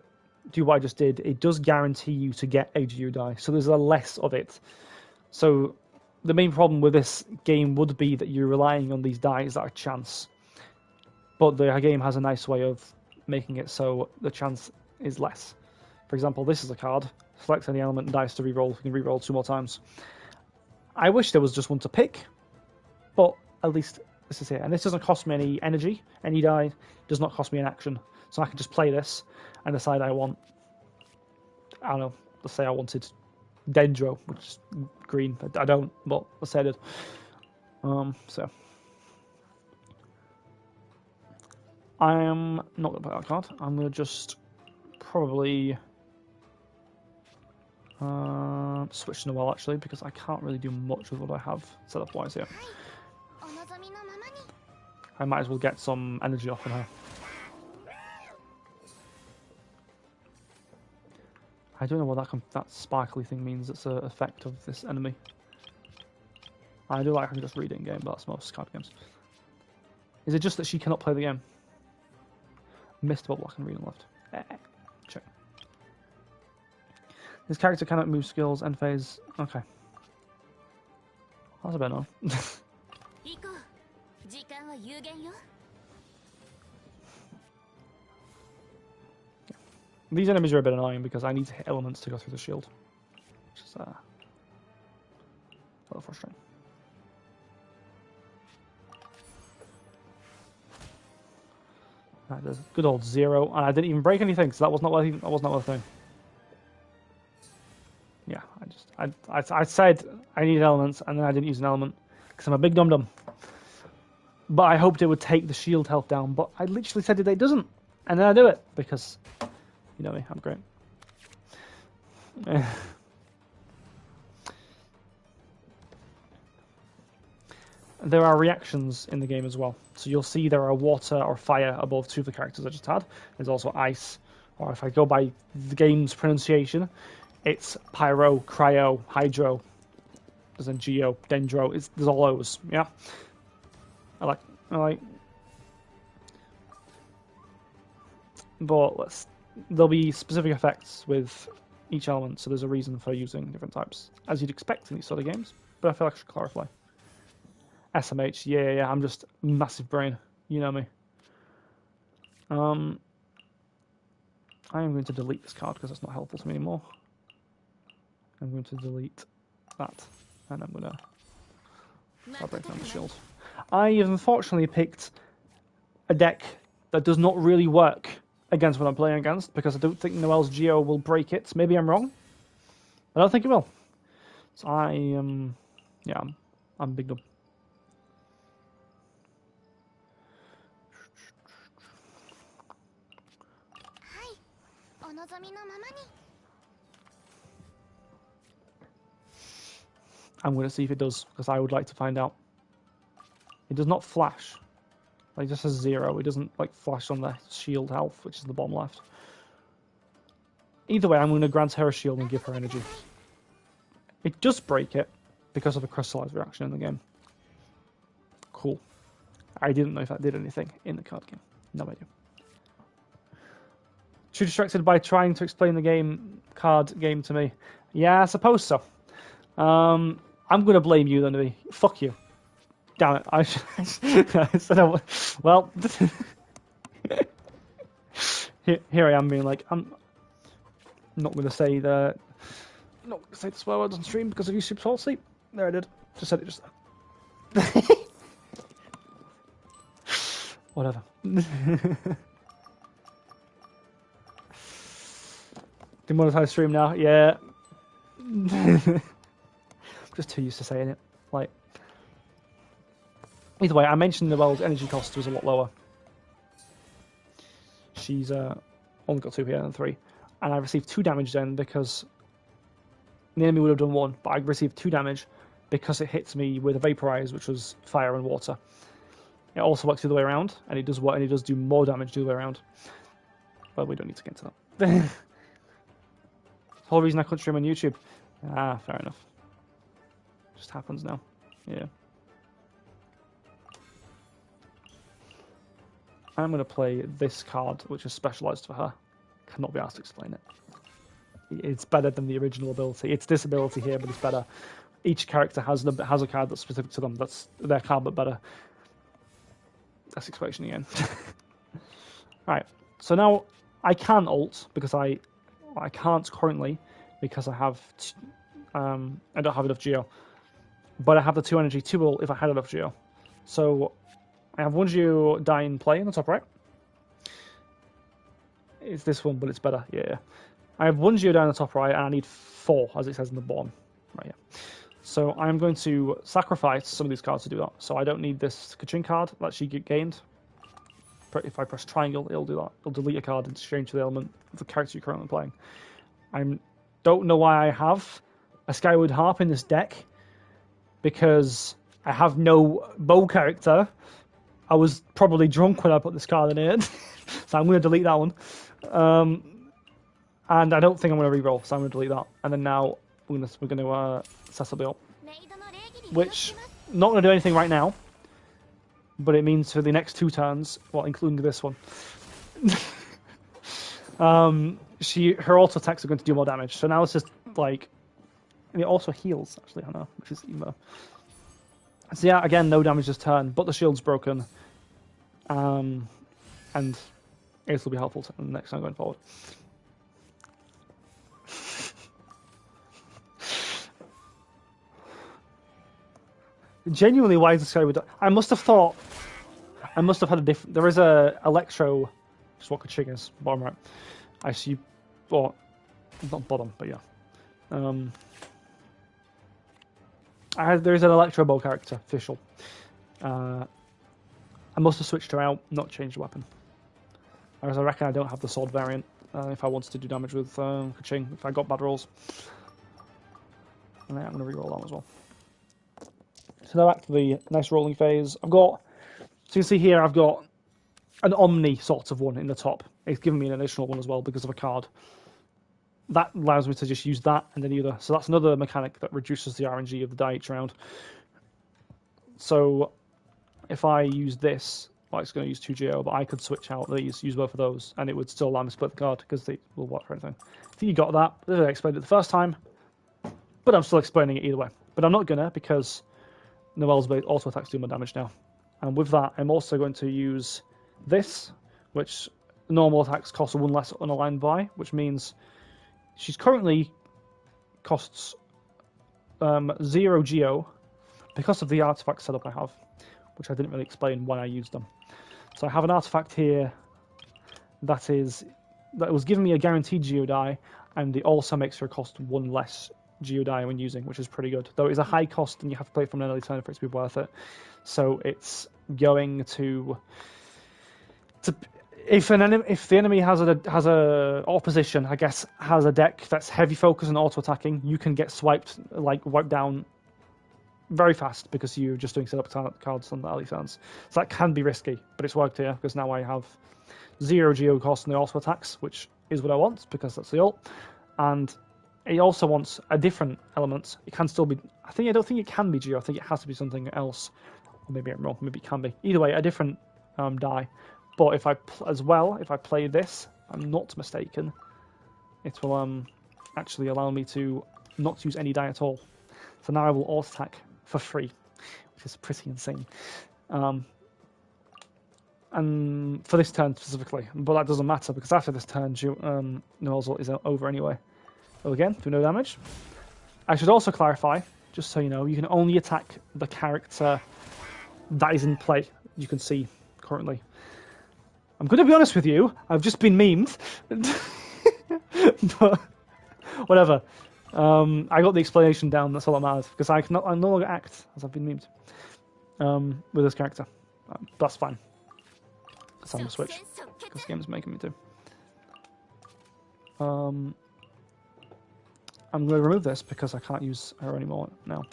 A: do what I just did, it does guarantee you to get a Geo die, so there's a less of it. So the main problem with this game would be that you're relying on these dice that are chance. But the game has a nice way of making it so the chance is less. For example, this is a card. Select any element and dice to reroll. You can reroll 2 more times. I wish there was just one to pick, but at least this is here. And this doesn't cost me any energy. Any die does not cost me an action. So I can just play this and decide I want, I don't know, let's say I wanted Dendro, which is green. I don't, but let's say I did. So I am not going to play that card. I'm going to just probably switch to Noelle, actually, because I can't really do much with what I have set up wise here. I might as well get some energy off on her. I don't know what that sparkly thing means. It's an effect of this enemy. I do like I can just read it in game, but that's most card games. Is it just that she cannot play the game? Missed bubble, I can read on left. Check. This character cannot move skills, end phase. Okay. That's a bit annoying. These enemies are a bit annoying because I need to hit elements to go through the shield. Which is a little frustrating. Right, there's a good old 0, and I didn't even break anything, so that was not worth a thing. Yeah, I said I needed elements, and then I didn't use an element because I'm a big dum-dum. But I hoped it would take the shield health down, but I literally said it doesn't, and then I do it because you know me, I'm great. There are reactions in the game as well. So you'll see there are water or fire above 2 of the characters I just had. There's also ice, or if I go by the game's pronunciation, it's pyro, cryo, hydro. There's then geo, dendro. There's all those. Yeah. I like. But there'll be specific effects with each element, so there's a reason for using different types, as you'd expect in these sort of games. But I feel like I should clarify. SMH, yeah, I'm just massive brain. You know me. I am going to delete this card because that's not helpful to me anymore. I'm going to delete that, and I'm going to start breaking down the shield. I unfortunately picked a deck that does not really work against what I'm playing against because I don't think Noel's Geo will break it. Maybe I'm wrong. I don't think it will. So I'm big dub. I'm going to see if it does, because I would like to find out. It does not flash. Like, it just says 0. It doesn't like flash on the shield health, which is the bottom left. Either way, I'm going to grant her a shield and give her energy. It does break it because of a crystallized reaction in the game. Cool. I didn't know if that did anything in the card game. No idea. Too distracted by trying to explain the card game to me. Yeah, I suppose so. I'm going to blame you then, Louis. Fuck you. Damn it. I said well, here I am being like, I'm not going to say the swear words on stream because of you super sleep. There I did. Just said it just whatever. Demonetized stream now, yeah. I'm just too used to saying it. Like, either way, I mentioned Noelle's energy cost was a lot lower. She's only got 2 here and 3, and I received 2 damage then because the enemy would have done 1, but I received 2 damage because it hits me with a vaporize, which was fire and water. It also works the other way around, and it does work, and it does do more damage the other way around. But we don't need to get into that. The whole reason I couldn't stream on YouTube. Ah, fair enough. Just happens now. Yeah. I'm going to play this card, which is specialized for her. Cannot be asked to explain it. It's better than the original ability. It's this ability here, but it's better. Each character has a card that's specific to them. That's their card, but better. That's the expression again. Right. So now I can ult because I can't currently because I have I don't have enough geo, but I have the 2 energy 2 ult if I had enough geo. So I have 1 geo die in play in the top right. It's this one, but it's better. Yeah. I have 1 geo die in the top right, and I need 4 as it says in the bottom right here. So I'm going to sacrifice some of these cards to do that. So I don't need this Kachin card that she gained. If I press triangle, it'll do that. It'll delete a card and exchange for the element of the character you're currently playing. I don't know why I have a Skyward Harp in this deck, because I have no bow character. I was probably drunk when I put this card in it, so I'm going to delete that one. And I don't think I'm going to reroll, so I'm going to delete that. And then now we're going to set up the ult. Which, not going to do anything right now, but it means for the next 2 turns, well, including this one, her auto attacks are going to do more damage. So now it's just like, and it also heals, actually, I know, which is even better. So yeah, again, no damage this turn, but the shield's broken. And Ace will be helpful to the next time going forward. Genuinely, why is this guy with... I must have had a different... There is a Electro... Which is what Kaching is, bottom right. I see... Well, not bottom, but yeah. There's an Electro Bow character, official. I must have switched her out, not changed the weapon. Whereas I reckon I don't have the sword variant if I wanted to do damage with Kaching, if I got bad rolls. And I'm going to reroll that as well. So now back to the nice rolling phase. I've got, so you can see here, I've got an Omni sort of one in the top. It's given me an additional one as well because of a card. That allows me to just use that and then either. So that's another mechanic that reduces the RNG of the die each round. So if I use this, well, it's going to use 2 GO, but I could switch out these, use both of those, and it would still allow me to split the card because they will work for anything. I think you got that. I explained it the first time, but I'm still explaining it either way. But I'm not gonna because Noelle's auto attacks do more damage now. And with that, I'm also going to use this, which normal attacks cost 1 less unaligned by, which means she's currently costs 0 GO because of the artifact setup I have, which I didn't really explain why I used them. So I have an artifact here that was giving me a guaranteed Geo die, and it also makes her cost 1 less Geo die when using, which is pretty good. Though it's a high cost and you have to play from an early turn for it to be worth it. So it's going to if the enemy has a opposition, I guess, has a deck that's heavy focus and auto attacking, you can get wiped down very fast because you're just doing setup cards on the early turns. So that can be risky, but it's worked here because now I have 0 geo cost on the auto attacks, which is what I want because that's the ult. And it also wants a different element. It can still be... I don't think it can be geo. I think it has to be something else. Or maybe I'm wrong. Maybe it can be. Either way, a different die. But if I play this, I'm not mistaken, it will actually allow me to not use any die at all. So now I will auto attack for free, which is pretty insane. And for this turn specifically, but that doesn't matter because after this turn, Noelle's ult is over anyway. So again, do no damage. I should also clarify, just so you know, you can only attack the character that is in play. You can see currently. I'm going to be honest with you, I've just been memed. But whatever. I got the explanation down, that's all that matters. Because I no longer act as I've been memed with this character. That's fine. That's how I'm going to switch. Because the game's making me to. I'm going to remove this because I can't use her anymore now.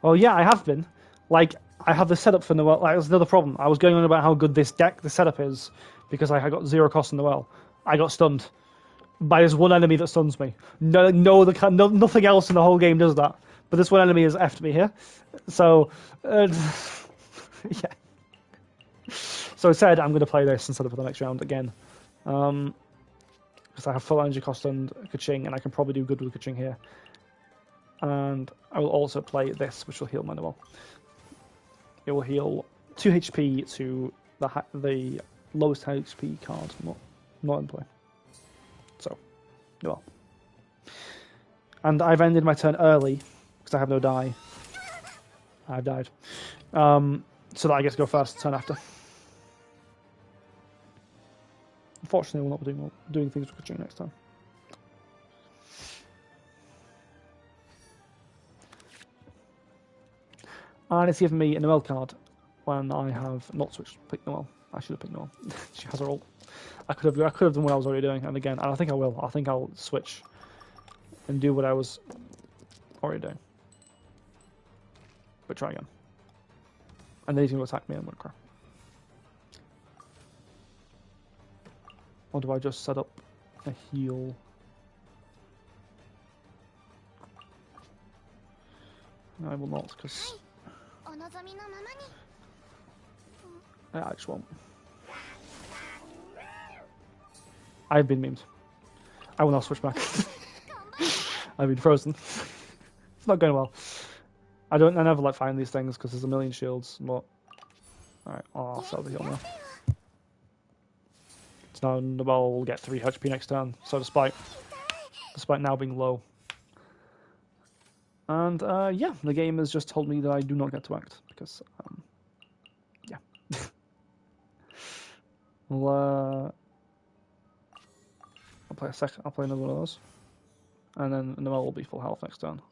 A: Well, yeah, I have been. Like, I have the setup for Noelle. Like, that's another problem. I was going on about how good this setup is because I got 0 cost on Noelle. I got stunned by this one enemy that stuns me. Nothing else in the whole game does that. But this one enemy has effed me here. So, yeah. So instead, I'm going to play this instead of for the next round again. Because I have full energy cost and Kaching, and I can probably do good with Kaching here. And I will also play this, which will heal my Noelle. It will heal 2 HP to the lowest HP card, not in play. So, Noelle. And I've ended my turn early, because I have no die. I've died. So that I get to go first turn after. Unfortunately, we'll not be doing things with Kaching next time. And it's given me a Noelle card when I have not picked Noelle. I should have picked Noelle. She has her ult. I could have done what I was already doing, and again, I think I will. I think I'll switch and do what I was already doing. But try again. And then he's going to attack me, and I'm going to cry. Or do I just set up a heal? No, I will not, because I just won't. I've been memed. I will not switch back. I've been frozen. It's not going well. I never like find these things because there's a million shields, but... Alright, I'll sell the heal now. So now we'll get 3 HP next turn, so despite now being low. And yeah, the game has just told me that I do not get to act, because, yeah. Well, I'll play another one of those. And then Noel will be full health next turn.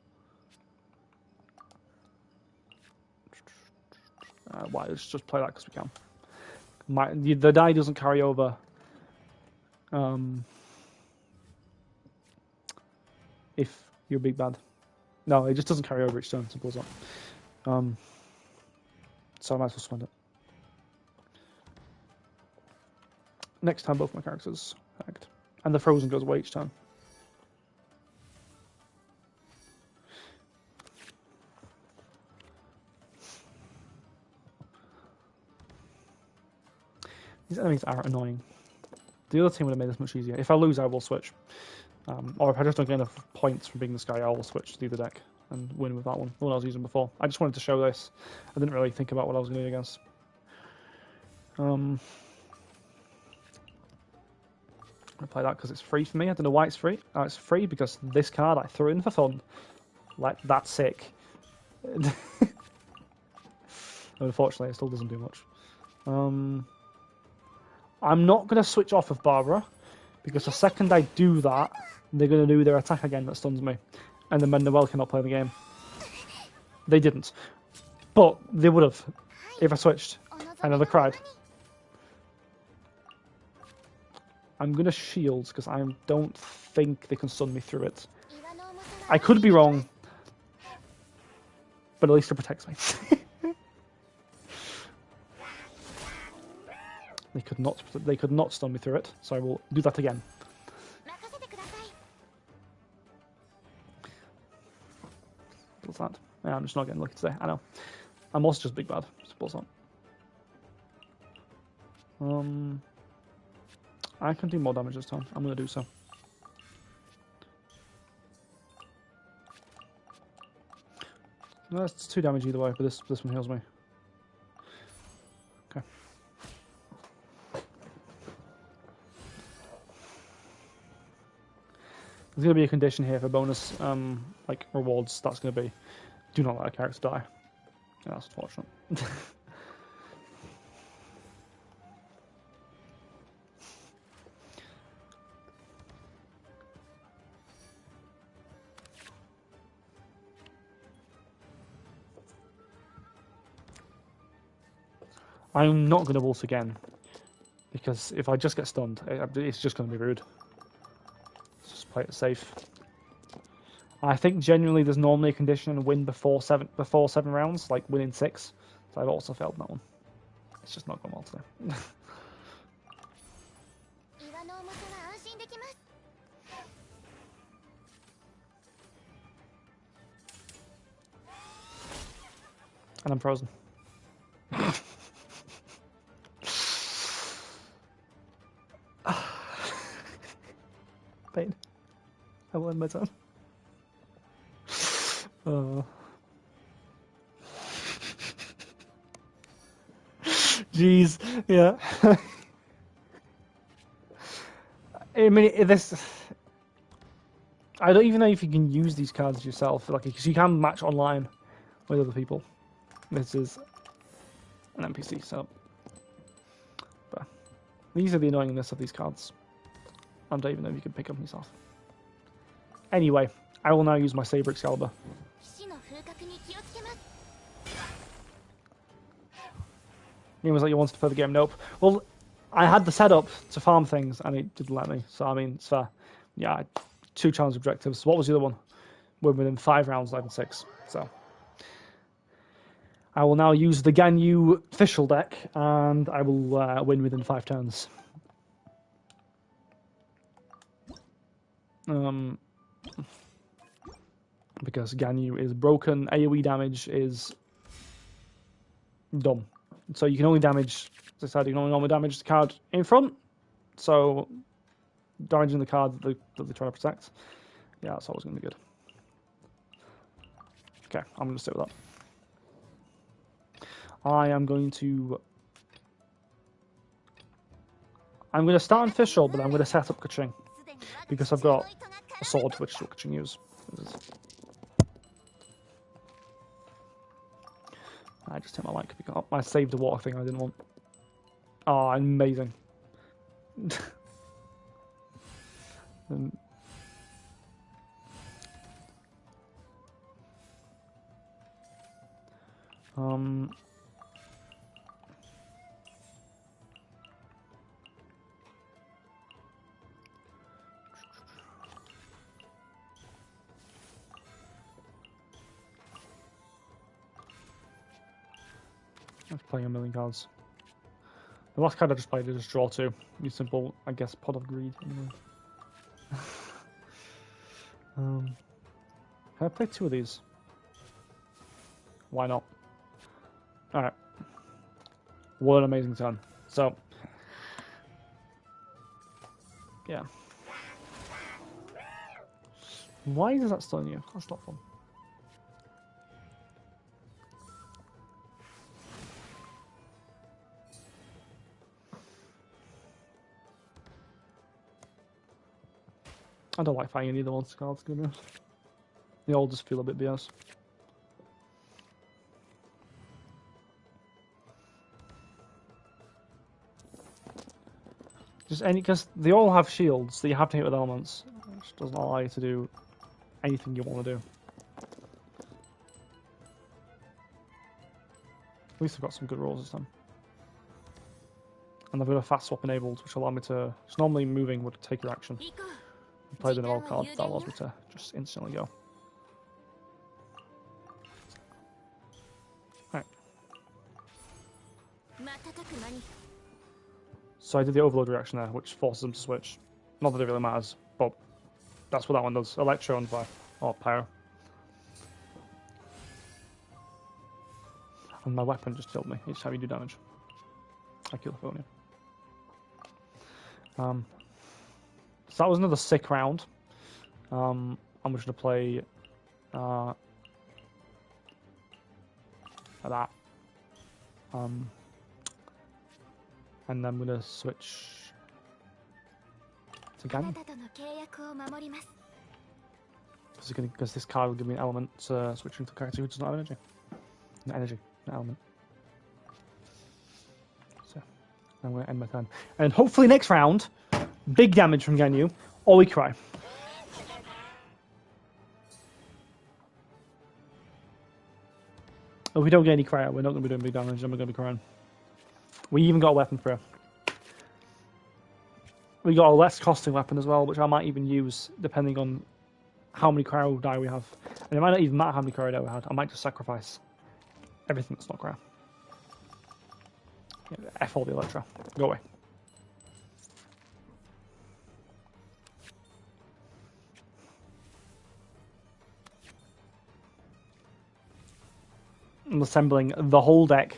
A: Why, let's just play that because we can. The die doesn't carry over. If you're big bad. No, it just doesn't carry over each turn, simple as that. So I might as well spend it. Next time both my characters act. And the frozen goes away each turn. These enemies are annoying. The other team would have made this much easier. If I lose, I will switch. Or if I just don't get enough points from being this guy, I will switch to the other deck and win with that one. The one I was using before. I just wanted to show this. I didn't really think about what I was going to do against. I'm going to play that because it's free for me. I don't know why it's free. It's free because this card I threw in for fun. Like, that's sick. Unfortunately, it still doesn't do much. I'm not going to switch off of Barbara, because the second I do that, they're going to do their attack again that stuns me. And then Noel cannot play the game. They didn't. But they would have, if I switched. I never cried. I'm going to shield, because I don't think they can stun me through it. I could be wrong, but at least it protects me. They could not stun me through it, so I will do that again. What's that? Yeah, I'm just not getting lucky today. I know. I'm also just big bad. Suppose not. I can do more damage this time. I'm going to do so. No, that's 2 damage either way, but this one heals me. Okay. There's going to be a condition here for bonus like rewards. That's going to be, do not let a character die. Yeah, that's unfortunate. I'm not going to ult again, because if I just get stunned, it's just going to be rude. Let's just play it safe. I think genuinely there's normally a condition and win before seven rounds, like win in 6. So I've also failed that one. It's just not going well today. And I'm frozen. Pain. I will end my turn. Jeez, yeah. I mean, I don't even know if you can use these cards yourself, like, because you can match online with other people. This is an NPC, so. But these are the annoyingness of these cards. I don't even know if you can pick them yourself. Anyway, I will now use my Saber Excalibur. Game was like, you wanted to play the game? Nope. Well, I had the setup to farm things, and it didn't let me. So, I mean, it's fair. Yeah, I had 2 challenge objectives. What was the other one? We're within 5 rounds, 11 6. So, I will now use the Ganyu official deck, and I will win within 5 turns. Because Ganyu is broken, AoE damage is dumb. So you can only damage, as I said, you can only damage the card in front. So damaging the card that they're trying to protect, yeah, that's always going to be good. Okay, I'm going to stick with that. I'm going to start on Fischl, but I'm going to set up Kaching. Because I've got a sword which Kaching use. I just hit my mic because I saved the water thing I didn't want. Oh, amazing. I was playing a million cards. The last card I just played is just draw 2. Use simple, I guess, Pot of Greed. Anyway. Can I play 2 of these? Why not? Alright. What an amazing turn. So, yeah. Why is that stunning you? That's not fun. I don't like fighting any of the monster cards, to be honest. They all just feel a bit BS. Just any, because they all have shields that you have to hit with elements, which doesn't allow you to do anything you want to do. At least I've got some good rolls this time. And I've got a fast swap enabled, which allow me to. It's normally moving would take your action. You play the normal card, that allows me to just instantly go. Right. So I did the overload reaction there, which forces them to switch. Not that it really matters, but that's what that one does. Electro and fire. Or pyro. And my weapon just killed me each time you do damage. I kill the phone. So that was another sick round. I'm just gonna play that. And I'm gonna switch to Gan. Because this card will give me an element switching to a character who does not have energy. Not energy, not element. So I'm gonna end my turn. And hopefully next round, big damage from Ganyu, or we cry. If we don't get any cry out, we're not going to be doing big damage, and we're going to be crying. We even got a weapon for her. We got a less costing weapon as well, which I might even use depending on how many cryo die we have. And it might not even matter how many cryo die we had. I might just sacrifice everything that's not cryo. Yeah, F all the Electra. Go away. I'm assembling the whole deck.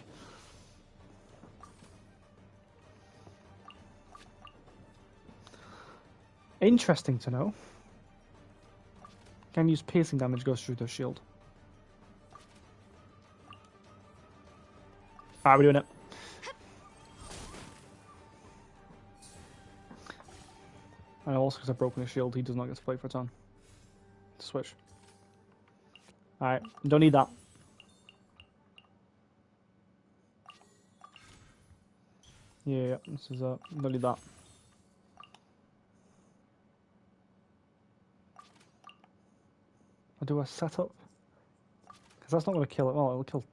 A: Interesting to know. Can use piercing damage goes through the shield. Alright, we're doing it. And also because I've broken his shield, he does not get to play for a turn. Switch. Alright, don't need that. Yeah, this is don't need that. I'll do a setup. Because that's not going to kill it. Well, it'll kill.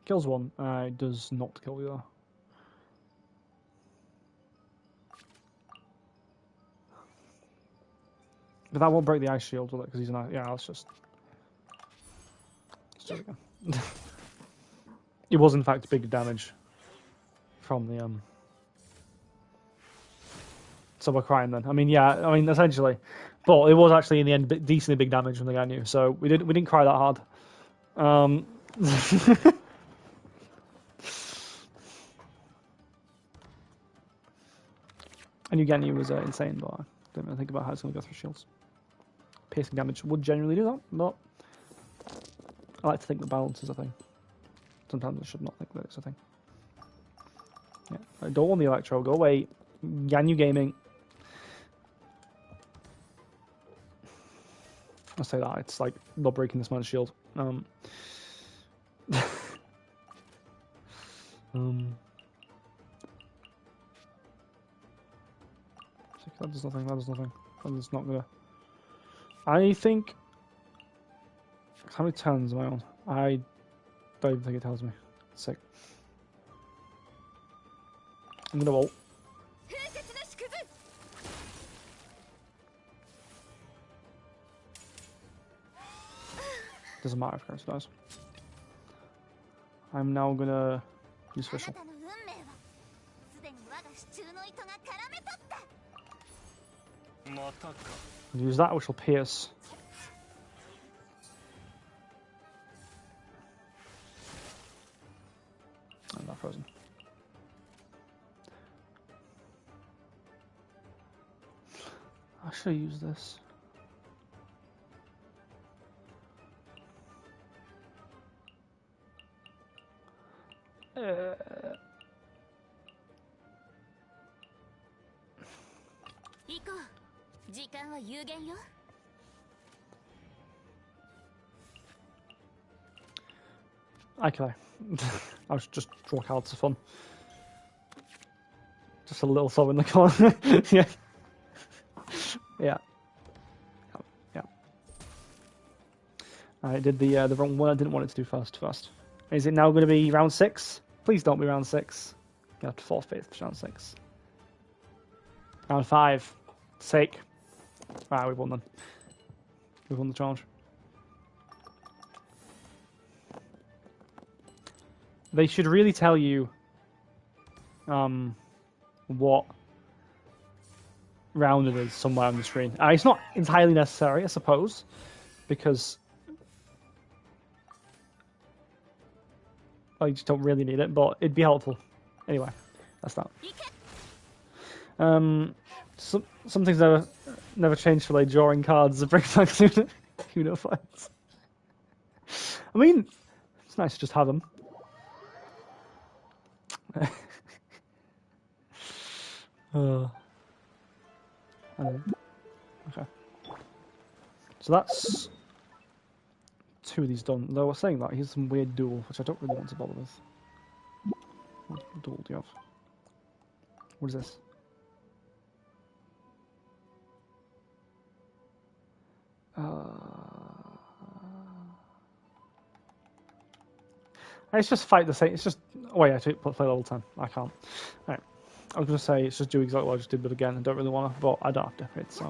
A: Kills one. It does not kill the other. But that won't break the ice shield, will it? Because he's an ice. Yeah, let's just. Let's do it again. It was in fact big damage from the So we're crying then. I mean, yeah. I mean, essentially, but it was actually in the end decently big damage from the Ganyu, so we didn't cry that hard. And you Ganyu was insane, but I didn't really think about how it's going to go through shields. Piercing damage would generally do that, but I like to think the balance is a thing. Sometimes I should not think that it's a thing. Yeah, don't want the Electro. Go away. Ganyu Gaming. I'll say that. It's like not breaking this man's shield. That does nothing. That does nothing. That is not gonna. I think. How many turns am I on? I don't even think it tells me. Sick. I'm gonna ult. Doesn't matter if Curse dies. I'm now gonna use Fischl. Use that, which will pierce. I'm not frozen. I should use this. Okay. I was just draw cards for fun. Just a little sob in the corner. Yeah. Yeah. Yeah. I did the wrong one. I didn't want it to do first. Is it now going to be round 6? Please don't be round 6. You have to forfeit for round 6. Round 5. Sake. Alright, we won then. We won the challenge. They should really tell you what round it is somewhere on the screen. It's not entirely necessary, I suppose, because I just don't really need it, but it'd be helpful. Anyway, that's that. Some things never change for like drawing cards that bring back Uno fights. I mean, it's nice to just have them. Okay. So that's 2 of these done. Though I was saying that, here's some weird duel, which I don't really want to bother with. What duel do you have? What is this? It's just fight the same. It's just. Oh, yeah, play level 10. I can't. Alright. I was going to say, it's just do exactly what I just did, but again, I don't really want to. But I don't have to. It's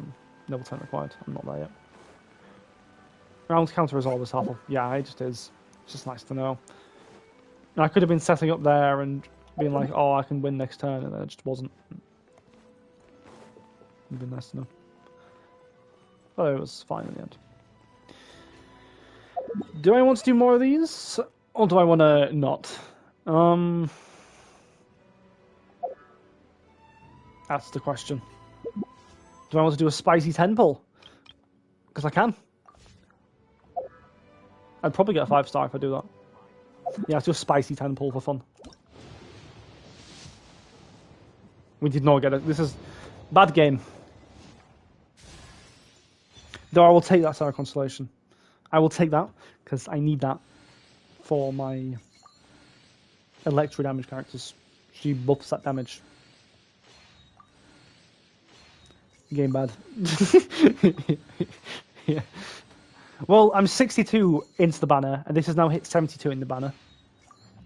A: level 10 required. I'm not there yet. Round counter is always helpful. Yeah, it just is. It's just nice to know. And I could have been setting up there and being like, oh, I can win next turn, and then it just wasn't. It'd been nice to know. But it was fine in the end. Do I want to do more of these? Or do I want to not? That's the question. Do I want to do a spicy 10 pull? Because I can. I'd probably get a 5-star if I do that. Yeah, let's do a spicy 10 pull for fun. We did not get it. This is bad game. Though I will take that Sarah Constellation. I will take that because I need that for my electro damage characters. She buffs that damage. Game bad. Yeah. Well, I'm 62 into the banner, and this has now hit 72 in the banner.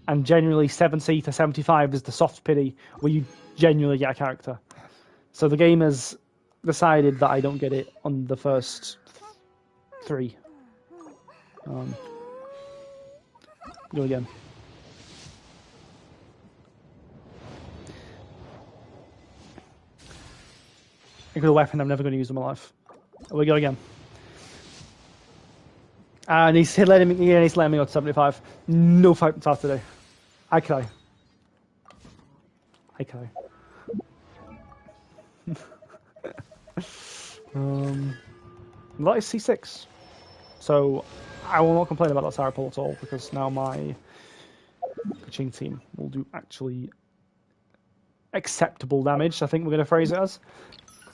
A: And generally, 70 to 75 is the soft pity, where you genuinely get a character. So the game has decided that I don't get it on the first 3. Go again. a good weapon I'm never going to use in my life. We go again. And he's letting me go to 75. No fight start today. I cry. That is C6. So I will not complain about that Sarah pull at all, because now my pitching team will do actually acceptable damage, I think we're going to phrase it as.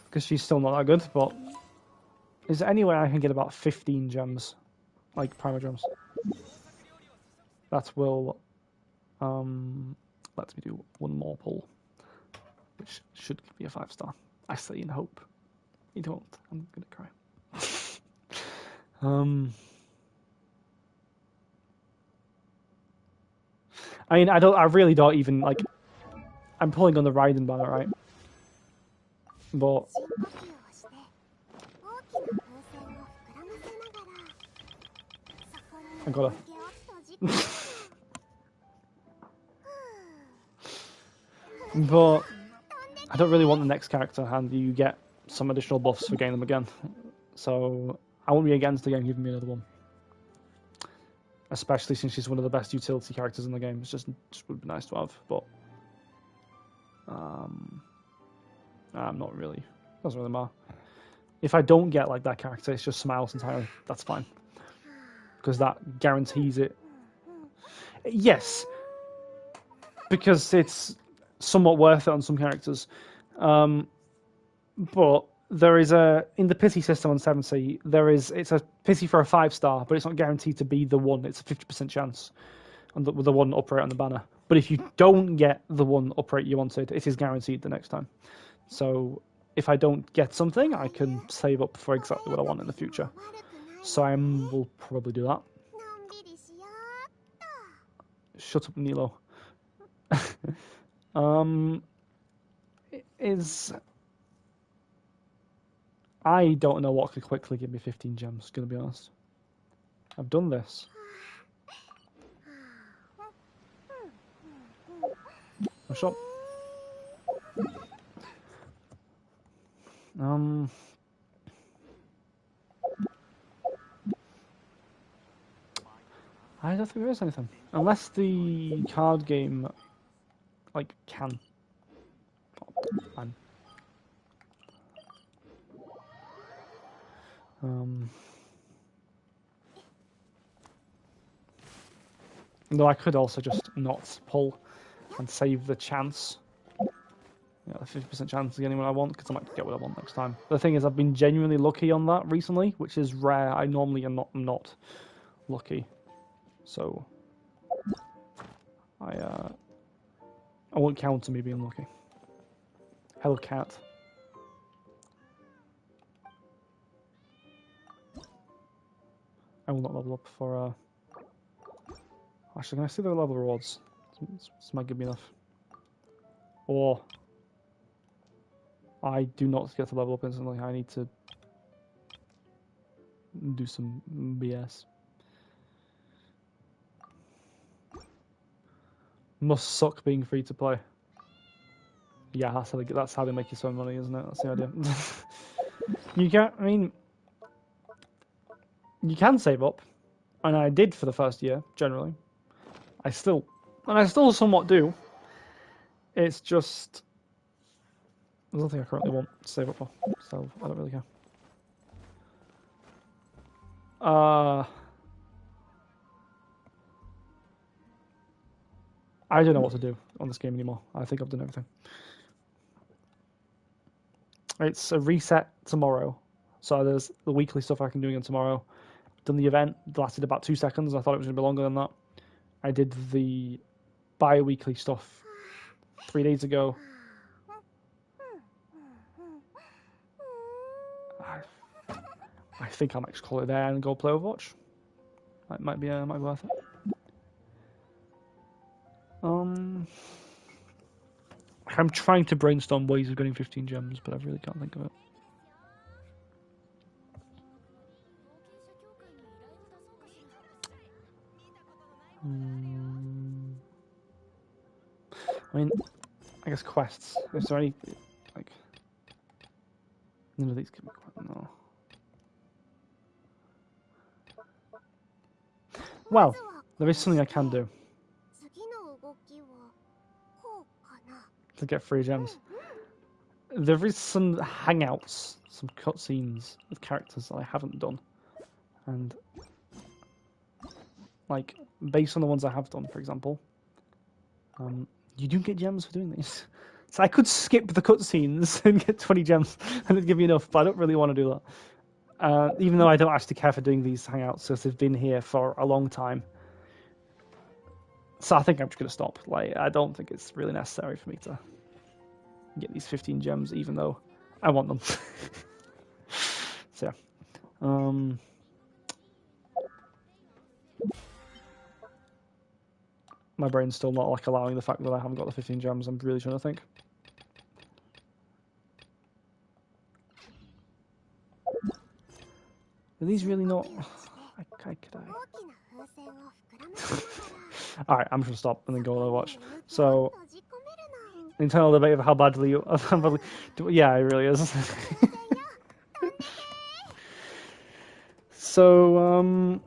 A: Because she's still not that good, but is there any way I can get about 15 gems? Like primer gems. That will let me do one more pull, which should be a 5-star. I say in hope. You don't. I'm gonna cry. I mean, I really don't even like. I'm pulling on the Raiden banner, right? But I gotta. But I don't really want the next character, and you get some additional buffs for getting them again. So I won't be against the game giving me another one. Especially since she's one of the best utility characters in the game. It's just would be nice to have, but I'm not really. Doesn't really matter. If I don't get like that character, it's just Smiles entirely. That's fine, because that guarantees it. Yes, because it's somewhat worth it on some characters. But there is in the pity system on 7C, it's a pity for a 5-star, but it's not guaranteed to be the one. It's a 50% chance with the one uprate on the banner. But if you don't get the one uprate you wanted, it is guaranteed the next time. So if I don't get something, I can save up for exactly what I want in the future. So I will probably do that. Shut up, Nilo. I don't know what could quickly give me 15 gems, gonna be honest. I've done this. What's up? I don't think there is anything. Unless the card game, like, can. Oh, though I could also just not pull and save the chance. Yeah, the 50% chance of getting what I want, because I might get what I want next time. The thing is, I've been genuinely lucky on that recently, which is rare. I normally am not lucky. So I won't count on me being lucky. Hello, cat. I will not level up for. Actually, can I see the level rewards? This might give me enough. Or I do not get to level up instantly. I need to do some BS. Must suck being free to play. Yeah, that's how they make you some money, isn't it? That's the idea. You can, I mean, you can save up, and I did for the first year generally. I still somewhat do. It's just there's nothing I currently want to save up for, so I don't really care. I don't know what to do on this game anymore. I think I've done everything. It's a reset tomorrow, so there's the weekly stuff I can do again tomorrow. Done the event, it lasted about 2 seconds. I thought it was going to be longer than that. I did the bi-weekly stuff 3 days ago. I think I might just call it there and go play Overwatch. That might be worth it. I'm trying to brainstorm ways of getting 15 gems, but I really can't think of it. I mean, I guess quests. Is there any like? None of these can be quite no. Well, there is something I can do to get free gems. There is some hangouts, some cutscenes with characters that I haven't done, and like based on the ones I have done, for example, you do get gems for doing these. So I could skip the cutscenes and get 20 gems, and it'd give me enough. But I don't really want to do that, even though I don't actually care for doing these hangouts because they've been here for a long time. So I think I'm just gonna stop. Like I don't think it's really necessary for me to get these 15 gems, even though I want them. So yeah. My brain's still not like allowing the fact that I haven't got the 15 gems. I'm really trying to think. Are these really not? Alright, I'm just gonna stop and then go on Overwatch. So, internal debate of how badly you. Yeah, it really is. So,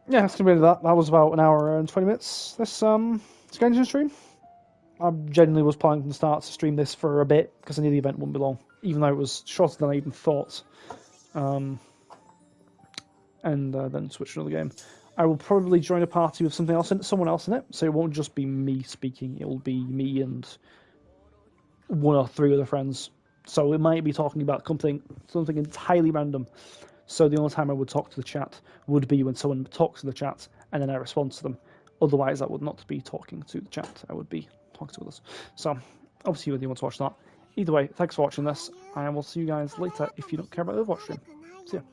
A: yeah, that's gonna be that. That was about an hour and 20 minutes. This Genshin stream. I genuinely was planning from the start to stream this for a bit because I knew the event wouldn't be long, even though it was shorter than I even thought. And then switch to another game. I will probably join a party with someone else in it, so it won't just be me speaking. It will be me and one or three other friends. So we might be talking about something entirely random. So the only time I would talk to the chat would be when someone talks to the chat and then I respond to them. Otherwise, I would not be talking to the chat. I would be talking to others. So obviously, whether you want to watch that. Either way, thanks for watching this. I will see you guys later if you don't care about the Overwatch stream. See ya.